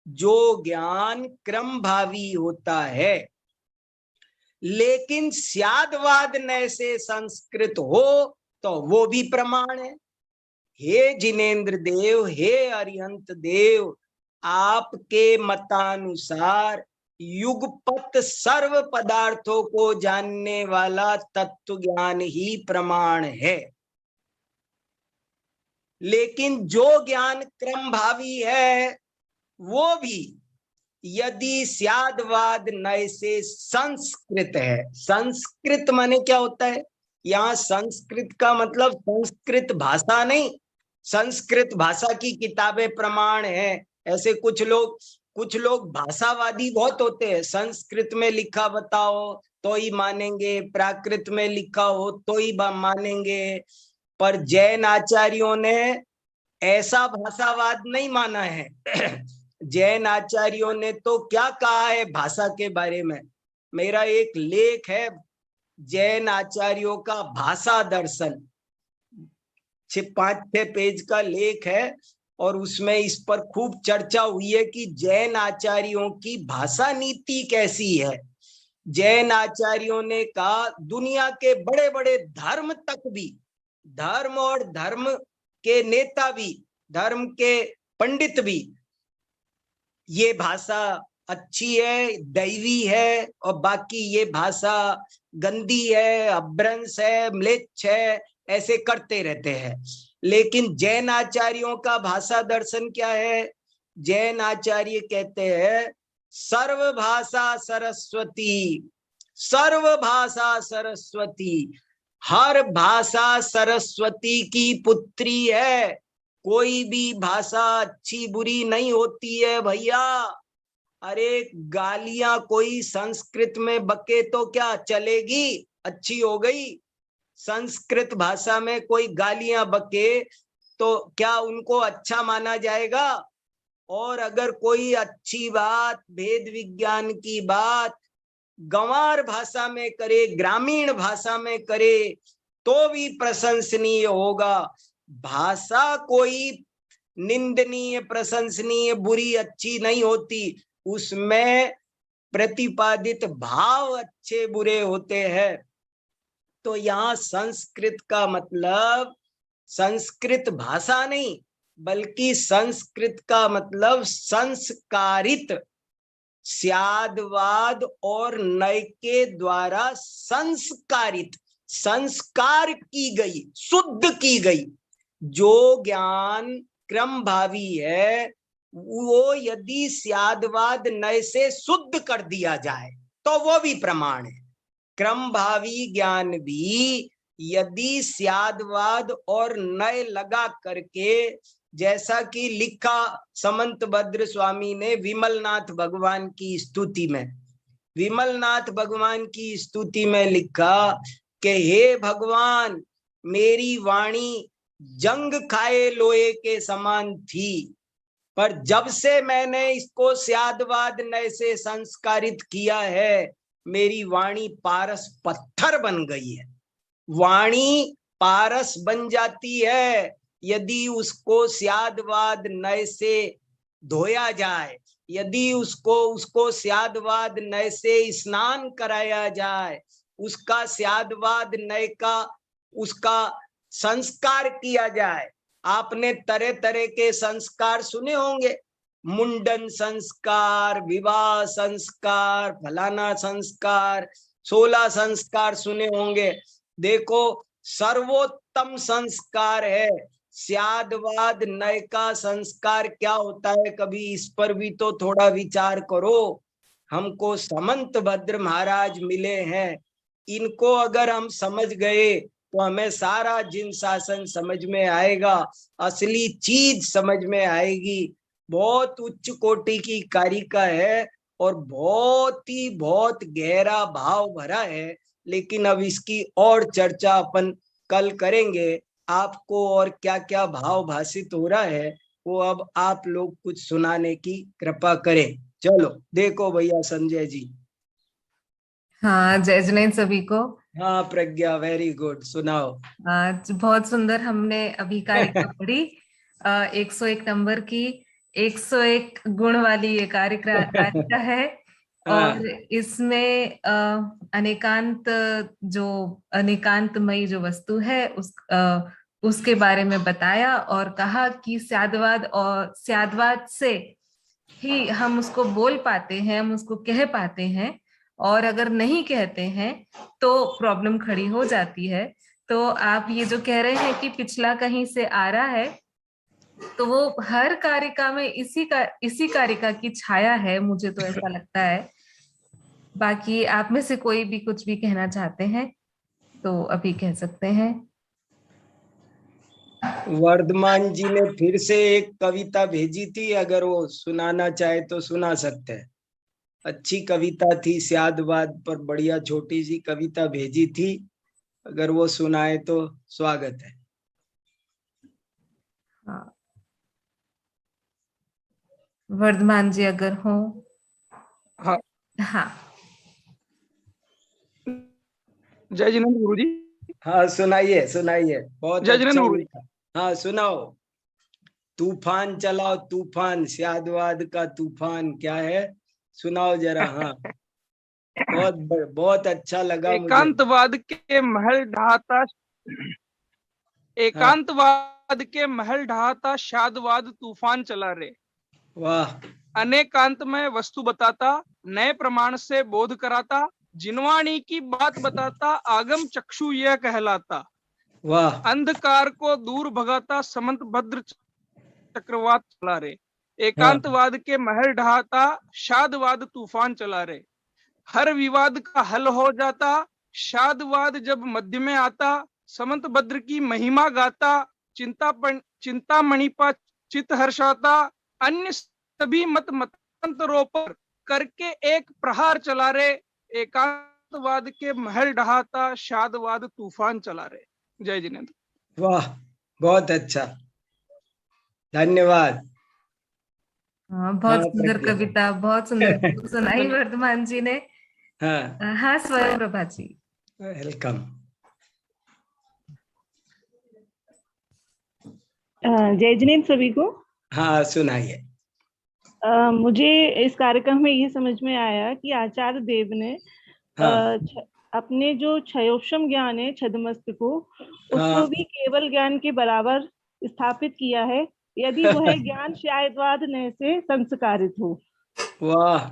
जो ज्ञान क्रम भावी होता है। लेकिन स्यादवाद नय से संस्कृत हो तो वो भी प्रमाण है। हे जिनेन्द्र देव, हे अरिहंत देव, आपके मतानुसार युगपत सर्व पदार्थों को जानने वाला तत्व ज्ञान ही प्रमाण है। लेकिन जो ज्ञान क्रम भावी है वो भी यदि स्यादवाद नय से संस्कृत है। संस्कृत माने क्या होता है? यहाँ संस्कृत का मतलब संस्कृत भाषा नहीं, संस्कृत भाषा की किताबें प्रमाण है। ऐसे कुछ लोग भाषावादी बहुत होते हैं। संस्कृत में लिखा बताओ तो ही मानेंगे, प्राकृत में लिखा हो तो ही मानेंगे। पर जैन आचार्यों ने ऐसा भाषावाद नहीं माना है। जैन आचार्यों ने तो क्या कहा है भाषा के बारे में? मेरा एक लेख है जैन आचार्यों का भाषा दर्शन, 5-6 पेज का लेख है, और उसमें इस पर खूब चर्चा हुई है कि जैन आचार्यों की भाषा नीति कैसी है। जैन आचार्यों ने कहा दुनिया के बड़े बड़े धर्म तक भी, धर्म और धर्म के नेता भी, धर्म के पंडित भी, ये भाषा अच्छी है, दैवी है, और बाकी ये भाषा गंदी है, अभ्रंश है, म्लेच्छ है, ऐसे करते रहते हैं। लेकिन जैन आचार्यों का भाषा दर्शन क्या है? जैन आचार्य कहते हैं सर्व भाषा सरस्वती, सर्व भाषा सरस्वती, हर भाषा सरस्वती की पुत्री है। कोई भी भाषा अच्छी बुरी नहीं होती है भैया। अरे गालियां कोई संस्कृत में बके तो क्या चलेगी? अच्छी हो गई। संस्कृत भाषा में कोई गालियां बके तो क्या उनको अच्छा माना जाएगा? और अगर कोई अच्छी बात, भेद विज्ञान की बात गंवार भाषा में करे, ग्रामीण भाषा में करे तो भी प्रशंसनीय होगा। भाषा कोई निंदनीय, प्रशंसनीय, बुरी, अच्छी नहीं होती, उसमें प्रतिपादित भाव अच्छे बुरे होते हैं। तो यहाँ संस्कृत का मतलब संस्कृत भाषा नहीं, बल्कि संस्कृत का मतलब संस्कारित, स्यादवाद और नय के द्वारा संस्कारित, संस्कार की गई, शुद्ध की गई जो ज्ञान क्रम भावी है, वो यदि स्यादवाद नय से शुद्ध कर दिया जाए तो वो भी प्रमाण है। क्रम भावी ज्ञान भी यदि स्यादवाद और नय लगा करके, जैसा कि लिखा समंत भद्र स्वामी ने विमलनाथ भगवान की स्तुति में, विमलनाथ भगवान की स्तुति में लिखा कि हे भगवान, मेरी वाणी जंग खाए लोहे के समान थी, पर जब से मैंने इसको स्यादवाद नय से संस्कारित किया है, मेरी वाणी पारस पत्थर बन गई है। वाणी पारस बन जाती है यदि उसको स्यादवाद नय से धोया जाए, यदि उसको स्यादवाद नय से स्नान कराया जाए, उसका स्यादवाद नय का उसका संस्कार किया जाए। आपने तरह तरह के संस्कार सुने होंगे, मुंडन संस्कार, विवाह संस्कार, फलाना संस्कार, 16 संस्कार सुने होंगे। देखो, सर्वोत्तम संस्कार है स्यादवाद नय का संस्कार। क्या होता है, कभी इस पर भी तो थोड़ा विचार करो। हमको समंत भद्र महाराज मिले हैं, इनको अगर हम समझ गए तो हमें सारा जिन शासन समझ में आएगा, असली चीज समझ में आएगी। बहुत उच्च कोटि की कारिका है और बहुत गहरा भाव भरा है। लेकिन अब इसकी और चर्चा अपन कल करेंगे। आपको और क्या क्या भाव भाषित हो रहा है वो अब आप लोग कुछ सुनाने की कृपा करें। चलो देखो भैया संजय जी। हाँ, जय जिनेन्द्र सभी को। हाँ प्रज्ञा, वेरी गुड, सुनाओ। आज बहुत सुंदर हमने अभी कारिका पढ़ी। 101 नंबर की 101 गुण वाली ये कारिका है। हाँ, और इसमें अनेकांतमयी जो वस्तु है उसके बारे में बताया और कहा कि स्यादवाद से ही हम उसको बोल पाते हैं, हम उसको कह पाते हैं, और अगर नहीं कहते हैं तो प्रॉब्लम खड़ी हो जाती है। तो आप ये जो कह रहे हैं कि पिछला कहीं से आ रहा है, तो वो हर कारिका में इसी कारिका की छाया है, मुझे तो ऐसा लगता है। बाकी आप में से कोई भी कुछ भी कहना चाहते हैं तो अभी कह सकते हैं। वर्धमान जी ने फिर से एक कविता भेजी थी, अगर वो सुनाना चाहे तो सुना सकते हैं। अच्छी कविता थी, स्यादवाद पर बढ़िया छोटी सी कविता भेजी थी, अगर वो सुनाए तो स्वागत है। हाँ, वर्धमान जी अगर हो। हाँ, हाँ, जय जिनेन्द्र गुरु जी। हाँ, सुनाइए सुनाइए, बहुत जय अच्छा जिनेन्द्र गुरु जी। लिखा। हाँ, सुनाओ। तूफान चलाओ तूफान, स्यादवाद का तूफान क्या है, सुनाओ जरा। हाँ, बहुत अच्छा लगा मुझे। एकांतवाद के महल ढहाता, हाँ, एकांतवाद के महल ढहाता, शादवाद तूफान चला रे। वाह अनेकांत में वस्तु बताता, नए प्रमाण से बोध कराता, जिनवाणी की बात बताता, आगम चक्षु यह कहलाता। वाह। अंधकार को दूर भगाता, समंत भद्र चक्रवात चला रे। हाँ, एकांतवाद के महल ढहाता, शादवाद तूफान चला रे। हर विवाद का हल हो जाता, शादवाद जब मध्य में आता। समंत भद्र की महिमा गाता, चिंतामणि पर चित हर्षाता। अन्य सभी मतंतरों पर करके एक प्रहार चला रे। एकांतवाद के महल ढहाता, शादवाद तूफान चला रे। जय जिनेन्द्र। वाह, बहुत अच्छा, धन्यवाद। हाँ, हाँ, बहुत सुंदर प्रज्ञा। कविता, बहुत सुंदर सुनाई वर्धमान जी ने। हाँ, हाँ, स्वयं प्रभा जी। वेलकम। जय जिनेन्द्र सभी को। हाँ, सुनाइए। मुझे इस कार्यक्रम में ये समझ में आया कि आचार्य देव ने हाँ, अपने जो क्षयोपम ज्ञान है छदमस्त को, उसको हाँ। भी केवल ज्ञान के बराबर स्थापित किया है, यदि वह ज्ञान शायदवाद नय से संस्कारित हो। वाह।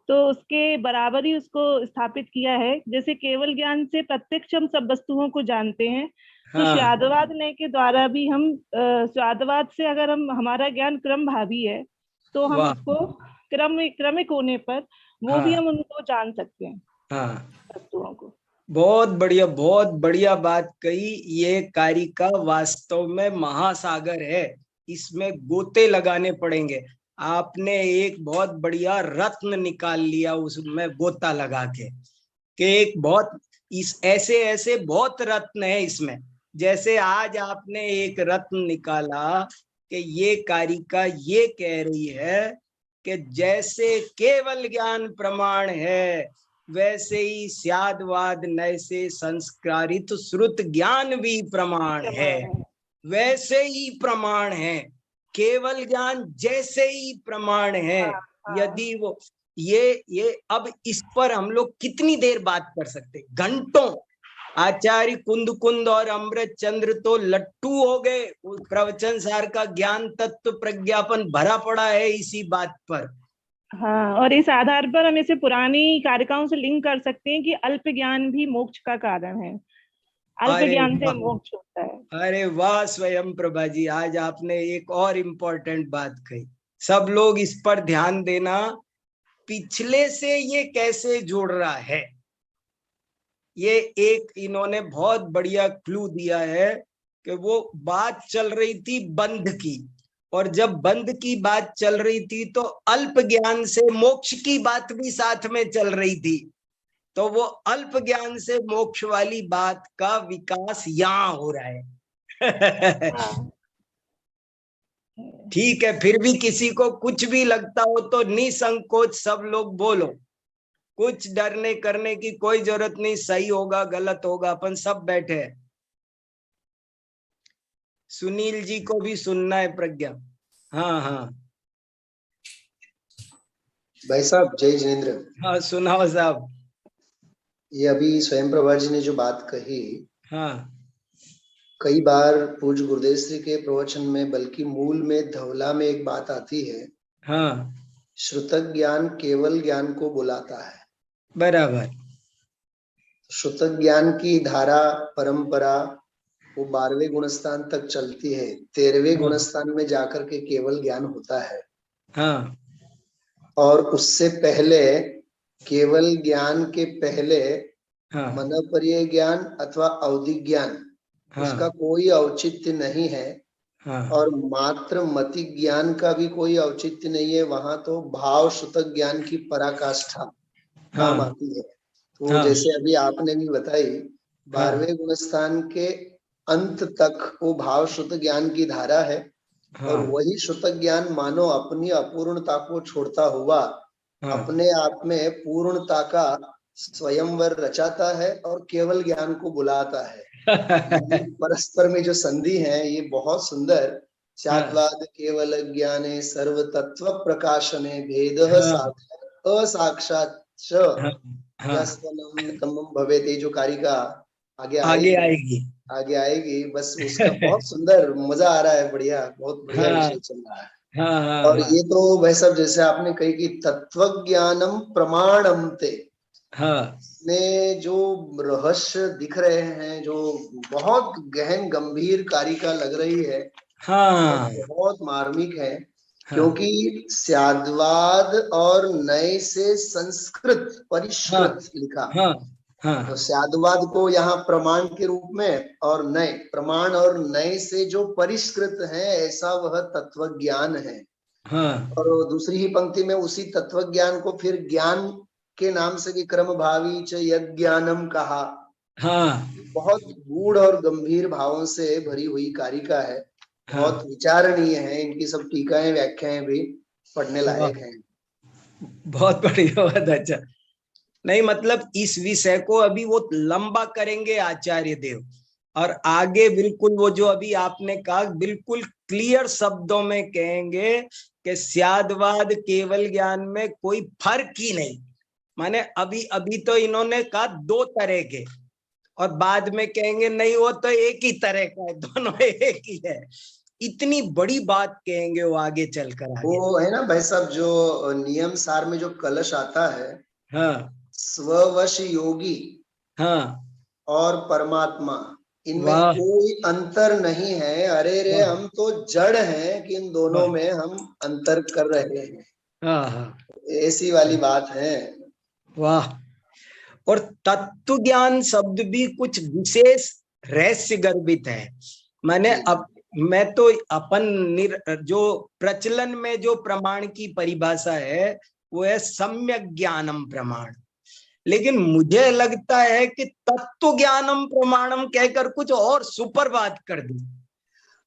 तो उसके बराबर ही उसको स्थापित किया है। जैसे केवल ज्ञान से प्रत्यक्ष हम सब वस्तुओं को जानते हैं, तो हाँ, स्वादवाद नय के द्वारा भी हम स्वादवाद से अगर हमारा ज्ञान क्रम भावी है, तो हम वाह। उसको क्रमिक होने पर वो भी हाँ, हम उनको जान सकते हैं, हाँ, वस्तुओं को। बहुत बढ़िया बात कही। ये कारिका वास्तव में महासागर है, इसमें गोते लगाने पड़ेंगे। आपने एक बहुत बढ़िया रत्न निकाल लिया उसमें गोता लगा के, कि एक बहुत इस ऐसे ऐसे बहुत रत्न है इसमें। जैसे आज आपने एक रत्न निकाला कि ये कारिका ये कह रही है कि जैसे केवल ज्ञान प्रमाण है, वैसे ही स्यादवाद नय से संस्कारित श्रुत ज्ञान भी प्रमाण है। वैसे ही प्रमाण है, केवल ज्ञान जैसे ही प्रमाण है। यदि वो ये अब इस पर हम लोग कितनी देर बात कर सकते, घंटों। आचार्य कुंद और अमृत चंद्र तो लट्टू हो गए, प्रवचन सार का ज्ञान तत्व प्रज्ञापन भरा पड़ा है इसी बात पर। हाँ, और इस आधार पर हम इसे पुरानी कारिकाओं से लिंक कर सकते हैं कि अल्प ज्ञान भी मोक्ष का कारण है, अल्प अरे ज्ञान से वाह, मोक्ष होता है। अरे वाह स्वयं प्रभा जी, आज आपने एक और इम्पोर्टेंट बात कही। सब लोग इस पर ध्यान देना, पिछले से ये कैसे जुड़ रहा है। ये एक इन्होंने बहुत बढ़िया क्लू दिया है कि वो बात चल रही थी बंध की, और जब बंध की बात चल रही थी तो अल्प ज्ञान से मोक्ष की बात भी साथ में चल रही थी। तो वो अल्प ज्ञान से मोक्ष वाली बात का विकास यहाँ हो रहा है। हाँ। ठीक है, फिर भी किसी को कुछ भी लगता हो तो निसंकोच सब लोग बोलो, कुछ डरने करने की कोई जरूरत नहीं। सही होगा गलत होगा, अपन सब बैठे हैं। सुनील जी को भी सुनना है प्रज्ञा। हाँ, हाँ, भाई साहब जय जिनेन्द्र। हाँ सुनाओ साहब। ये अभी स्वयं प्रभा जी ने जो बात कही, हाँ कई बार पूज्य गुरुदेव श्री के प्रवचन में, बल्कि मूल में धवला में एक बात आती है, हाँ श्रुतक ज्ञान केवल ज्ञान को बुलाता है। बराबर। श्रुतक ज्ञान की धारा परंपरा वो 12वें गुणस्थान तक चलती है, 13वें गुणस्थान में जाकर के केवल ज्ञान होता है। हाँ और उससे पहले, केवल ज्ञान के पहले हाँ मनोपर्य ज्ञान अथवा अवधिक ज्ञान, उसका कोई औचित्य नहीं है। हाँ और मात्र मति ज्ञान का भी कोई औचित्य नहीं है। वहां तो भाव श्रुतक ज्ञान की पराकाष्ठा काम आती है। तो जैसे अभी आपने भी बताई, 12वें गुणस्थान के अंत तक वो भाव श्रुत ज्ञान की धारा है। और वही श्रुतक ज्ञान मानो अपनी अपूर्णता को छोड़ता हुआ अपने आप में पूर्णता का स्वयंवर रचाता है और केवल ज्ञान को बुलाता है। परस्पर में जो संधि है ये बहुत सुंदर। स्याद्वाद केवल ज्ञाने सर्व तत्व प्रकाशने भेद असाक्षात भवेत, जो कारिका आगे आएगी बस उसका बहुत सुंदर मजा आ रहा है। बढ़िया, बहुत बढ़िया विषय चल रहा है। और ये तो भाई साहब जैसे आपने कही कि तत्व ज्ञानम प्रमाणम ते, ने जो रहस्य दिख रहे हैं, जो बहुत गहन गंभीर कारिका लग रही है, बहुत मार्मिक है। क्योंकि स्याद्वाद और नए से संस्कृत परिष्कृत लिखा। तो स्याद्वाद को यहाँ प्रमाण के रूप में, और नए प्रमाण और नए से जो परिष्कृत है, ऐसा वह तत्व ज्ञान है। और दूसरी ही पंक्ति में उसी तत्व ज्ञान को फिर ज्ञान के नाम से विक्रम भावी च यज्ञानम कहा। बहुत गूढ़ और गंभीर भावों से भरी हुई कारिका है। बहुत विचारणीय है। इनकी सब टीकाएं व्याख्याएं भी पढ़ने लायक हैं। बहुत बढ़िया, बहुत अच्छा। नहीं मतलब इस विषय को अभी वो लंबा करेंगे आचार्य देव, और आगे बिल्कुल वो जो अभी आपने कहा बिल्कुल क्लियर शब्दों में कहेंगे कि स्याद्वाद केवल ज्ञान में कोई फर्क ही नहीं। माने अभी तो इन्होंने कहा दो तरह के, और बाद में कहेंगे नहीं वो तो एक ही तरह का है, दोनों एक ही है। इतनी बड़ी बात कहेंगे वो आगे चलकर। वो है ना भाई साहब, जो नियम सार में जो कलश आता है, स्ववश योगी और परमात्मा, इनमें कोई अंतर नहीं है। अरे रे हम तो जड़ हैं कि इन दोनों में हम अंतर कर रहे हैं। ऐसी वाली बात है। वाह। और तत्व ज्ञान शब्द भी कुछ विशेष रहस्य गर्भित है। मैंने अब मैं तो जो प्रचलन में जो प्रमाण की परिभाषा है वो है सम्यक ज्ञानम प्रमाण, लेकिन मुझे लगता है कि तत्व ज्ञानम प्रमाणम कहकर कुछ और सुपर बात कर दी।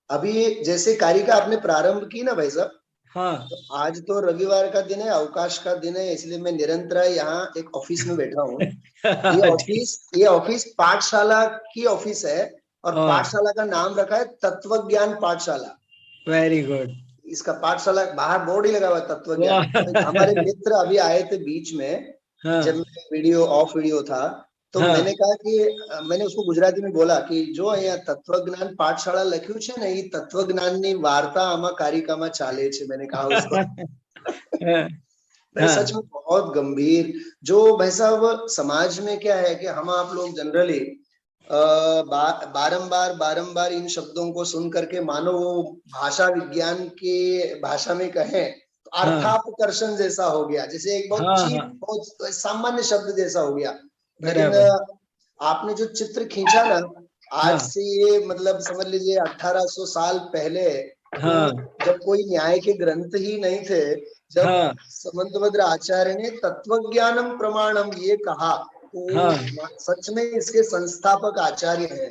अभी जैसे कारिका आपने प्रारंभ की ना भाई साहब, तो आज तो रविवार का दिन है, अवकाश का दिन है, इसलिए मैं निरंतर यहाँ एक ऑफिस में बैठा हूँ। ये ऑफिस पाठशाला की ऑफिस है, और पाठशाला का नाम रखा है तत्व ज्ञान पाठशाला। Very good. इसका पाठशाला बाहर बोर्ड ही लगा हुआ है तत्व ज्ञान। हमारे मित्र अभी आए थे बीच में, जब वीडियो ऑफ वीडियो था, तो मैंने कहा कि मैंने उसको गुजराती में बोला कि जो यहाँ तत्वज्ञान पाठशाला लख्યું છે ને, ये तत्वज्ञाननी वार्ता आमा कारिकामा चाले छे। मैंने कहा उसको। सच में बहुत गंभीर। जो भाई साहब समाज में क्या है कि हम आप लोग जनरली बारंबार इन शब्दों को सुन करके, मानो वो भाषा विज्ञान के भाषा में कहें तो अर्थापकर्षण जैसा हो गया, जैसे एक बहुत चीप, बहुत सामान्य शब्द जैसा हो गया। लेकिन आपने जो चित्र खींचा ना, आज से ये मतलब समझ लीजिए 1800 साल पहले, जब कोई न्याय के ग्रंथ ही नहीं थे, जब समंतभद्र आचार्य ने तत्वज्ञानम प्रमाणम ये कहा, तो सच में इसके संस्थापक आचार्य हैं।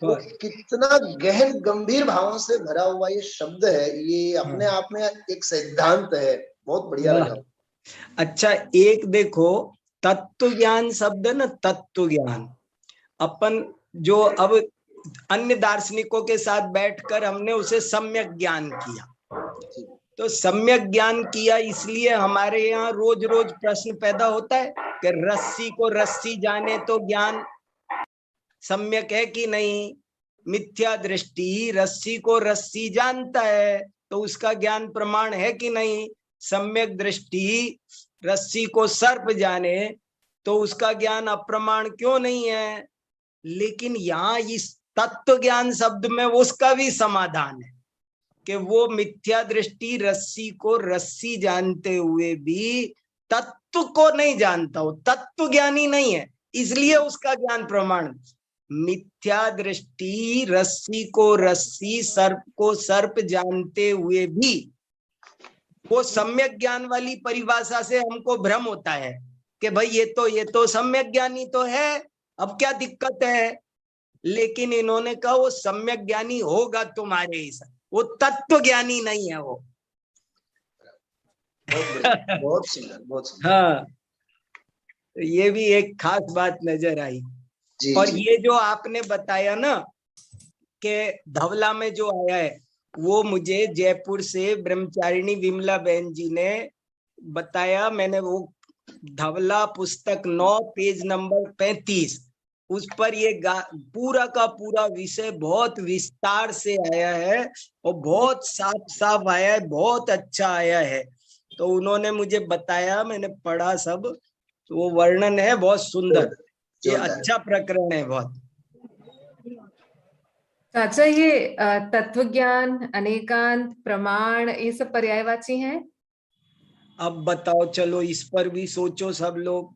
तो कितना गहन गंभीर भावों से भरा हुआ ये शब्द है, ये अपने आप में एक सिद्धांत है। बहुत बढ़िया लगा। अच्छा, एक देखो तत्व ज्ञान शब्द न, तत्व ज्ञान अपन जो अब अन्य दार्शनिकों के साथ बैठकर हमने उसे सम्यक ज्ञान किया। तो सम्यक ज्ञान किया, इसलिए हमारे यहाँ रोज रोज प्रश्न पैदा होता है कि रस्सी को रस्सी जाने तो ज्ञान सम्यक है कि नहीं। मिथ्या दृष्टि रस्सी को रस्सी जानता है तो उसका ज्ञान प्रमाण है कि नहीं। सम्यक दृष्टि रस्सी को सर्प जाने तो उसका ज्ञान अप्रमाण क्यों नहीं है। लेकिन यहाँ इस तत्व ज्ञान शब्द में उसका भी समाधान है कि वो मिथ्या दृष्टि रस्सी को रस्सी जानते हुए भी तत्व को नहीं जानता, हो तत्व ज्ञानी नहीं है, इसलिए उसका ज्ञान प्रमाण। मिथ्या दृष्टि रस्सी को रस्सी सर्प को सर्प जानते हुए भी वो सम्यक ज्ञान वाली परिभाषा से हमको भ्रम होता है कि भाई ये तो सम्यक ज्ञानी तो है, अब क्या दिक्कत है। लेकिन इन्होंने कहा वो सम्यक ज्ञानी होगा तुम्हारे हिसाब, वो तत्व ज्ञानी नहीं है वो। बहुत सुंदर, बहुत सुंदर। हाँ, तो ये भी एक खास बात नजर आई। जी, और जी। ये जो आपने बताया ना कि धवला में जो आया है, वो मुझे जयपुर से ब्रह्मचारिणी विमला बहन जी ने बताया। मैंने वो धवला पुस्तक 9 पेज नंबर 35 उस पर ये पूरा का पूरा विषय बहुत विस्तार से आया है और बहुत साफ साफ आया है, बहुत अच्छा आया है। तो उन्होंने मुझे बताया, मैंने पढ़ा सब, तो वो वर्णन है बहुत सुंदर। ये अच्छा प्रकरण है बहुत। अच्छा, ये तत्व ज्ञान, अनेकांत, प्रमाण, ये सब पर्यायवाची हैं। अब बताओ, चलो इस पर भी सोचो सब लोग।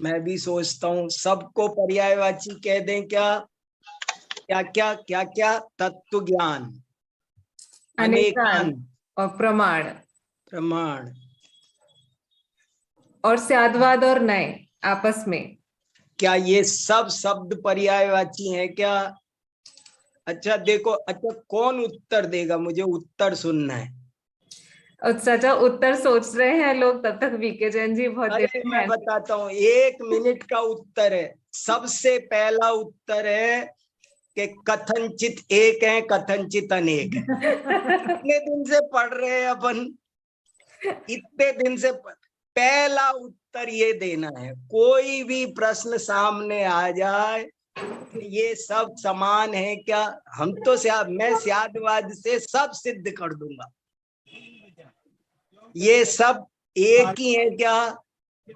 मैं भी सोचता हूँ सबको पर्यायवाची कह दें क्या? क्या क्या क्या क्या? तत्व ज्ञान, अनेकांत और प्रमाण, प्रमाण और स्याद्वाद और नए आपस में। क्या ये सब शब्द पर्यायवाची हैं क्या? अच्छा देखो, अच्छा कौन उत्तर देगा? मुझे उत्तर सुनना है। चाचा उत्तर सोच रहे हैं लोग, तब तक वीके जैन जी बहुत अरे मैं बताता हूँ, 1 मिनट का उत्तर है। सबसे पहला उत्तर है कि कथनचित एक है, कथनचित अनेक है। इतने दिन से पढ़ रहे हैं अपन, इतने दिन से पहला उत्तर ये देना है। कोई भी प्रश्न सामने आ जाए, ये सब समान है क्या? हम तो मैं स्यादवाद से सब सिद्ध कर दूंगा, ये सब एक ही है क्या?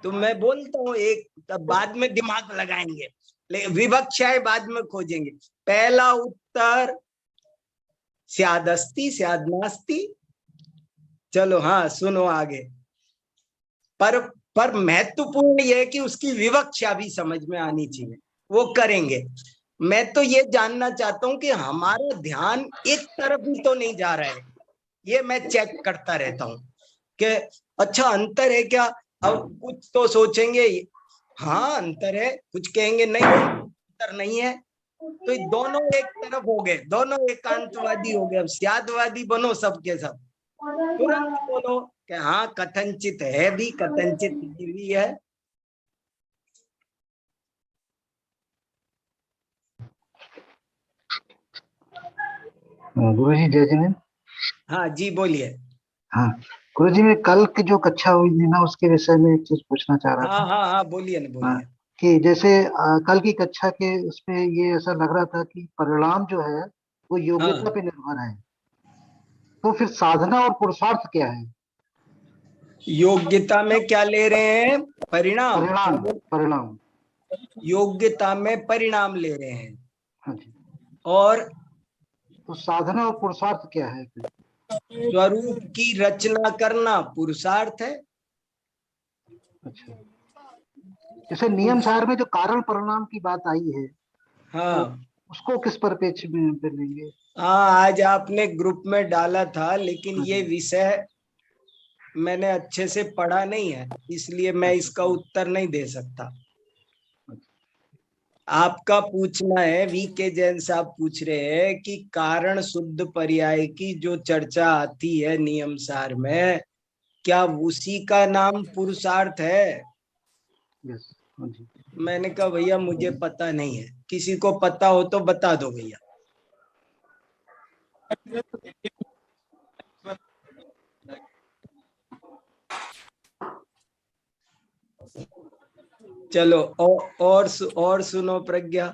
तो मैं बोलता हूँ एक, तब बाद में दिमाग लगाएंगे, लेकिन विवक्षाएं बाद में खोजेंगे। पहला उत्तर स्यादस्ति स्यादनास्ति। चलो हाँ सुनो आगे। पर महत्वपूर्ण यह है कि उसकी विवक्षा भी समझ में आनी चाहिए, वो करेंगे। मैं तो ये जानना चाहता हूं कि हमारा ध्यान एक तरफ भी तो नहीं जा रहा है, ये मैं चेक करता रहता हूँ कि अच्छा अंतर है क्या। अब कुछ तो सोचेंगे हाँ अंतर है, कुछ कहेंगे नहीं अंतर नहीं है। तो दोनों एक तरफ हो गए, दोनों एकांतवादी हो गए। अब स्यादवादी बनो सबके सब, तुरंत बोलो कि हाँ कथनचित है भी, कथनचित भी है। गुरु जी जय जिनेंद्र। हाँ जी बोलिए। हाँ गुरु जी, मैं कल की जो कक्षा हुई थी ना, उसके विषय में एक चीज पूछना चाह रहा था। हाँ बोलिए ना, बोलिए। कि जैसे कल की कक्षा के उसमें ये ऐसा लग रहा था कि परिणाम जो है वो योग्यता पे निर्भर है, तो फिर साधना और पुरुषार्थ क्या है? योग्यता में क्या ले रहे हैं? परिणाम। परिणाम योग्यता में परिणाम ले रहे हैं। हाँ जी। और तो साधना और पुरुषार्थ क्या है? स्वरूप की रचना करना पुरुषार्थ है। अच्छा, जैसे नियम सार में जो कारण परिणाम की बात आई है, हाँ तो उसको किस परिप्रेक्ष्य में लेंगे? हाँ आज आपने ग्रुप में डाला था, लेकिन ये विषय मैंने अच्छे से पढ़ा नहीं है, इसलिए मैं इसका उत्तर नहीं दे सकता। आपका पूछना है, वीके जैन साहब पूछ रहे हैं कि कारण शुद्ध पर्याय की जो चर्चा आती है नियम सार में, क्या उसी का नाम पुरुषार्थ है? मैंने कहा भैया मुझे पता नहीं है, किसी को पता हो तो बता दो भैया। चलो और सुनो प्रज्ञा।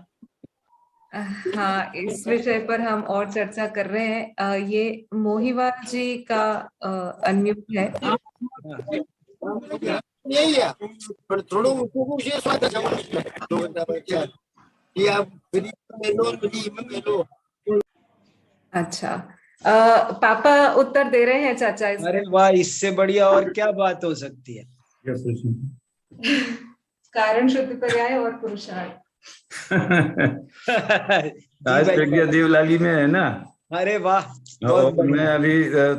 हाँ, इस विषय पर हम और चर्चा कर रहे हैं। ये मोहिवाल जी का अनम्यूट है। अच्छा, पापा उत्तर दे रहे हैं चाचा। अरे वाह, इससे बढ़िया और क्या बात हो सकती है। कारण शुद्ध पर्याय और पुरुषार्थ। आज प्रज्ञा देवलाली में है ना। अरे वाह, मैं अभी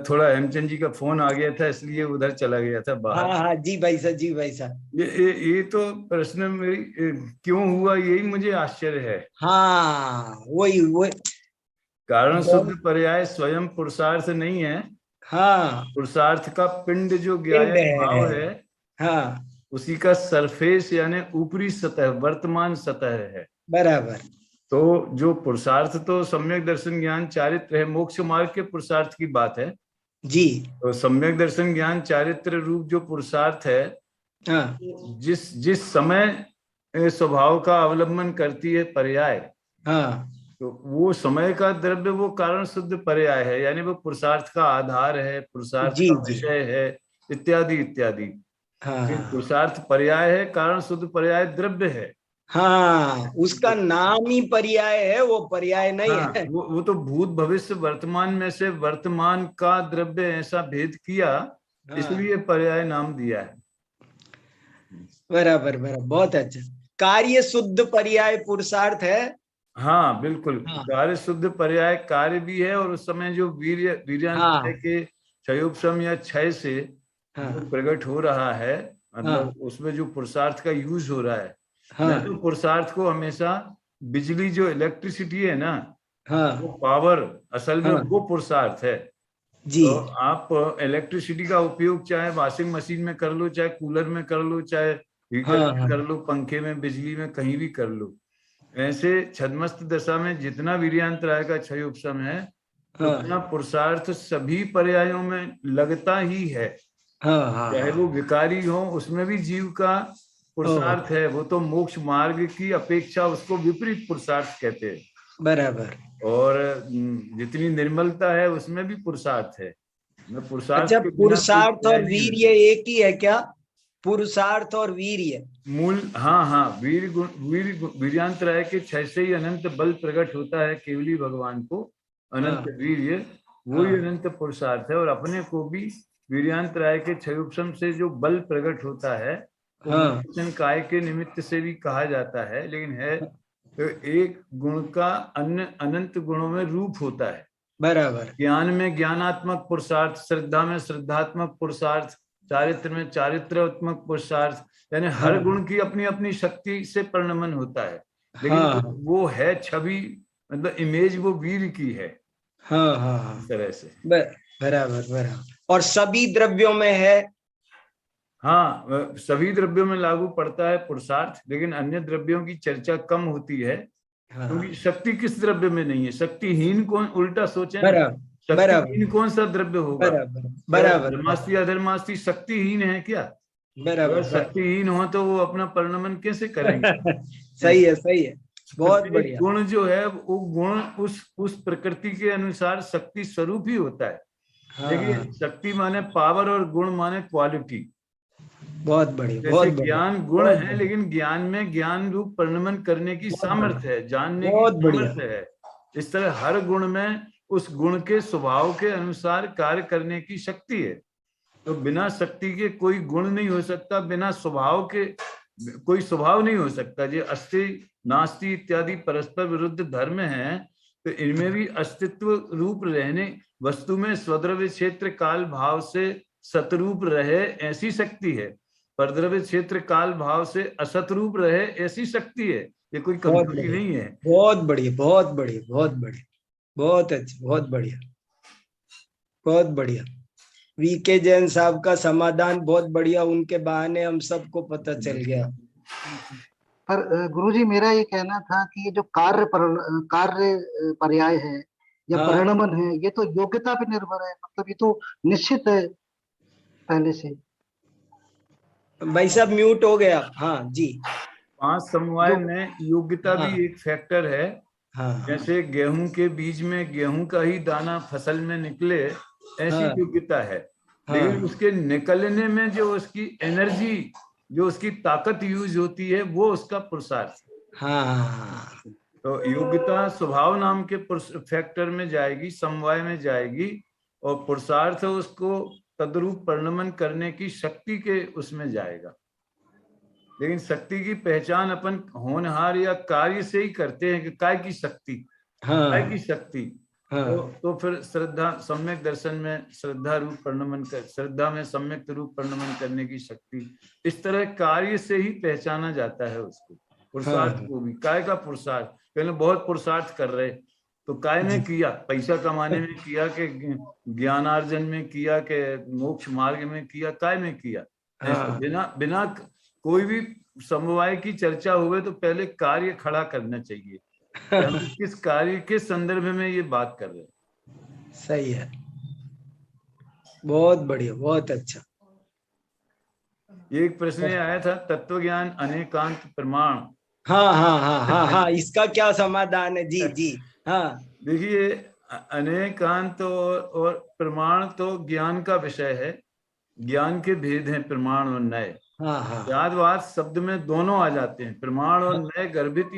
थोड़ा हेमचंद जी का फोन आ गया था, इसलिए उधर चला गया था बाहर। हाँ, जी भाई साहब, जी भाई साहब। ये तो प्रश्न मेरी क्यों हुआ, यही मुझे आश्चर्य है। हाँ, वही कारण शुद्ध पर्याय स्वयं पुरुषार्थ नहीं है। हाँ, पुरुषार्थ का पिंड जो ज्ञाय भाव है, हाँ, उसी का सरफेस यानी ऊपरी सतह, वर्तमान सतह है। बराबर। तो जो पुरुषार्थ तो सम्यक दर्शन ज्ञान चारित्र है, मोक्ष मार्ग के पुरुषार्थ की बात है जी। तो सम्यक दर्शन ज्ञान चारित्र रूप जो पुरुषार्थ है, हाँ, जिस समय स्वभाव का अवलंबन करती है पर्याय, हाँ, तो वो समय का द्रव्य वो कारण शुद्ध पर्याय है, यानी वो पुरुषार्थ का आधार है, पुरुषार्थ का विषय है, इत्यादि इत्यादि। हाँ, पुरुषार्थ पर्याय है, कारण शुद्ध पर्याय द्रव्य है। हाँ, उसका नाम ही पर्याय है, वो पर्याय नहीं है। वो तो भूत भविष्य वर्तमान में से वर्तमान का द्रव्य ऐसा भेद किया, इसलिए पर्याय नाम दिया है। बराबर बराबर, बहुत अच्छा। कार्य शुद्ध पर्याय पुरुषार्थ है। हाँ बिल्कुल, कार्य शुद्ध पर्याय कार्य भी है, और उस समय जो वीर्यान्त के क्षयोपशम या क्षय से प्रकट हो रहा है, मतलब उसमें जो पुरुषार्थ का यूज हो रहा है। मैं तो पुरुषार्थ को हमेशा बिजली जो इलेक्ट्रिसिटी है ना, वो पावर असल में वो पुरुषार्थ है जी। तो आप इलेक्ट्रिसिटी का उपयोग चाहे वॉशिंग मशीन में कर लो, चाहे कूलर में कर लो, चाहे हीटर में कर लो, पंखे में, बिजली में, कहीं भी कर लो। ऐसे छद्मस्त दशा में जितना वीर्यांतराय का क्षय उपशम है, उतना पुरुषार्थ सभी पर्यायों में लगता ही है। चाहे वो विकारी हो, उसमें भी जीव का पुरुषार्थ है। वो तो मोक्ष मार्ग की अपेक्षा उसको विपरीत पुरुषार्थ कहते हैं। बराबर। और जितनी निर्मलता है उसमें भी पुरुषार्थ है। पुरुषार्थ, अच्छा, पुरुषार्थ और वीर्य एक ही है क्या? पुरुषार्थ और वीर्य मूल, हाँ, वीर्यांतराय के क्षय से ही अनंत बल प्रकट होता है। केवली भगवान को अनंत वीर्य, वो ही अनंत पुरुषार्थ है। और अपने को भी वीर्यांतराय के क्षयोपशम से जो बल प्रकट होता है, काय के निमित्त से भी कहा जाता है, लेकिन है तो एक गुण का अन्य अनंत गुणों में रूप होता है। बराबर। ज्ञान में ज्ञानात्मक पुरुषार्थ, श्रद्धा में श्रद्धात्मक पुरुषार्थ, चारित्र में चारित्रात्मक पुरुषार्थ, यानी हर गुण की अपनी अपनी शक्ति से परिणमन होता है। लेकिन वो है छवि, मतलब इमेज वो वीर की है। इस तरह से बराबर बराबर। और सभी द्रव्यों में है। हाँ, सभी द्रव्यों में लागू पड़ता है पुरुषार्थ, लेकिन अन्य द्रव्यों की चर्चा कम होती है। क्योंकि शक्ति किस द्रव्य में नहीं है? शक्तिहीन कौन, उल्टा सोचे, शक्तिहीन कौन सा द्रव्य होगा? बराबर। धर्मास्ती अधर्मास्ती शक्तिहीन है क्या? बराबर। शक्तिहीन हो तो वो अपना परिणमन कैसे करेंगे? सही है, सही है, बहुत बढ़िया। गुण जो है वो गुण उस प्रकृति के अनुसार शक्ति स्वरूप ही होता है। लेकिन शक्ति माने पावर और गुण माने क्वालिटी। बहुत बढ़िया, बहुत बढ़िया। ज्ञान गुण है, लेकिन ज्ञान में ज्ञान रूप परिणमन करने की सामर्थ्य है, जानने की सामर्थ्य है। इस तरह हर गुण में उस गुण के स्वभाव के अनुसार कार्य करने की शक्ति है। तो बिना शक्ति के कोई गुण नहीं हो सकता, बिना स्वभाव के कोई स्वभाव नहीं हो सकता। जो अस्ति नास्ति इत्यादि परस्पर विरुद्ध धर्म है, तो इनमें भी अस्तित्व रूप रहने, वस्तु में स्वद्रव्य क्षेत्र काल भाव से सतरूप रहे ऐसी शक्ति है, परद्रव्य क्षेत्र काल भाव से असतरूप रहे ऐसी शक्ति है। ये कोई कमजोरी नहीं है। बहुत बढ़िया, बहुत बढ़िया, बहुत बढ़िया, बहुत अच्छा, बहुत बढ़िया, बहुत बढ़िया। वीके जैन साहब का समाधान बहुत बढ़िया, उनके बहाने हम सबको पता चल गया। पर गुरुजी, मेरा ये कहना था कि ये जो कार्य पर्याय है या परिणमन है, ये तो योग्यता पे निर्भर है। मतलब ये तो निश्चित है पहले से। भाई साहब म्यूट हो गया। हाँ जी। 5 समवाय में योग्यता भी एक फैक्टर है। जैसे गेहूं के बीज में गेहूं का ही दाना फसल में निकले, ऐसी योग्यता है। लेकिन उसके निकलने में जो उसकी एनर्जी, जो उसकी ताकत यूज होती है, वो उसका पुरुषार्थ। तो योग्यता स्वभाव नाम के फैक्टर में जाएगी, समवाय में जाएगी, और पुरुषार्थ उसको तद्रूप परिणमन करने की शक्ति के उसमें जाएगा। लेकिन शक्ति की पहचान अपन होनहार या कार्य से ही करते हैं कि काय की शक्ति, काय की शक्ति। तो फिर श्रद्धा, सम्यक दर्शन में श्रद्धा रूप परिणमन कर, श्रद्धा में सम्यक रूप परिणमन करने की शक्ति, इस तरह कार्य से ही पहचाना जाता है उसको। पुरुषार्थ को भी, काय का पुरुषार्थ, पहले बहुत पुरुषार्थ कर रहे, तो काय में किया, पैसा कमाने में किया, कि ज्ञानार्जन में किया, कि मोक्ष मार्ग में किया, काय में किया। बिना कोई भी समवाय की चर्चा हुए तो पहले कार्य खड़ा करना चाहिए, किस कार्य के संदर्भ में ये बात कर रहे हैं। सही है, बहुत बढ़िया, बहुत अच्छा। एक प्रश्न आया था, तत्व ज्ञान अनेकांत प्रमाण। हाँ, इसका क्या समाधान है? जी जी। हाँ, देखिए, अनेकांत और प्रमाण तो ज्ञान का विषय है, ज्ञान के भेद हैं प्रमाण और नय। स्यादवाद शब्द में दोनों आ जाते हैं, प्रमाण और नय गर्भित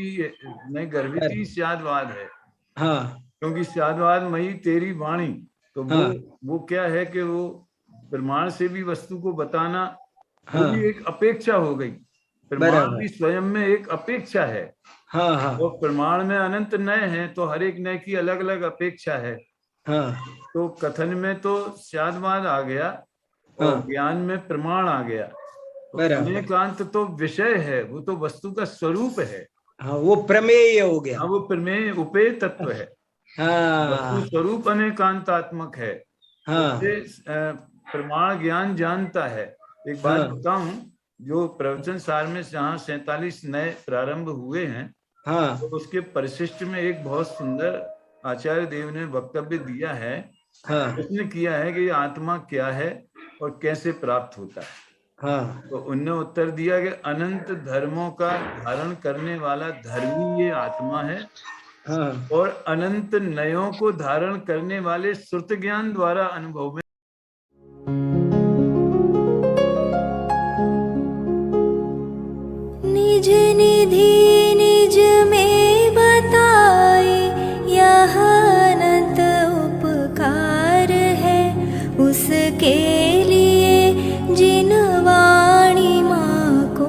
ही स्यादवाद है। क्योंकि स्यादवाद मई तेरी वाणी, तो वो क्या है कि वो प्रमाण से भी वस्तु को बताना, वो भी एक अपेक्षा हो गई। प्रमाण भी स्वयं में एक अपेक्षा है। और प्रमाण में अनंत नय है, तो हर एक नय की अलग अलग अपेक्षा है। तो कथन में तो स्यादवाद आ गया और ज्ञान में प्रमाण आ गया। अनेकांत तो विषय है, वो तो वस्तु का स्वरूप है। वो प्रमेय हो गया। वो प्रमेय उपेय तत्व है। वस्तु स्वरूप अनेकांतात्मक है। प्रमाण ज्ञान जानता है। एक बात बताऊं, जो प्रवचन सार में जहाँ 47 नए प्रारंभ हुए हैं, तो उसके परिशिष्ट में एक बहुत सुंदर आचार्य देव ने वक्तव्य दिया है। उसने किया है कि आत्मा क्या है और कैसे प्राप्त होता है। तो उनने उत्तर दिया कि अनंत धर्मों का धारण करने वाला धर्मी ये आत्मा है, और अनंत नयों को धारण करने वाले श्रुत ज्ञान द्वारा अनुभव में निज निधि निज में बताए, यह अनंत उपकार है उसके लिए जिन वाणी माँ को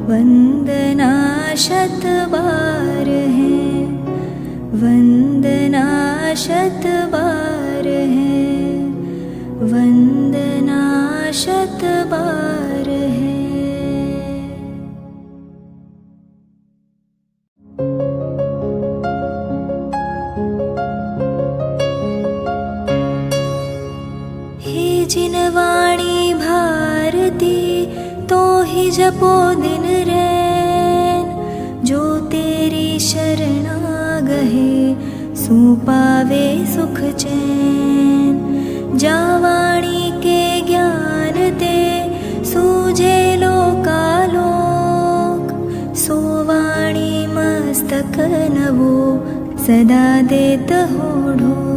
वंदना शत बार है, वंदना शत बार है, वंदना शत बार है। हे जिन वाणी भारती तो ही जपो दिन रैन, जो तेरी शरणा गहे सो पावे सुख चैन। जा वाणी के ज्ञान ते सूझे लोकालोक, सो वाणी मस्तक नवो सदा देत हो ढोक।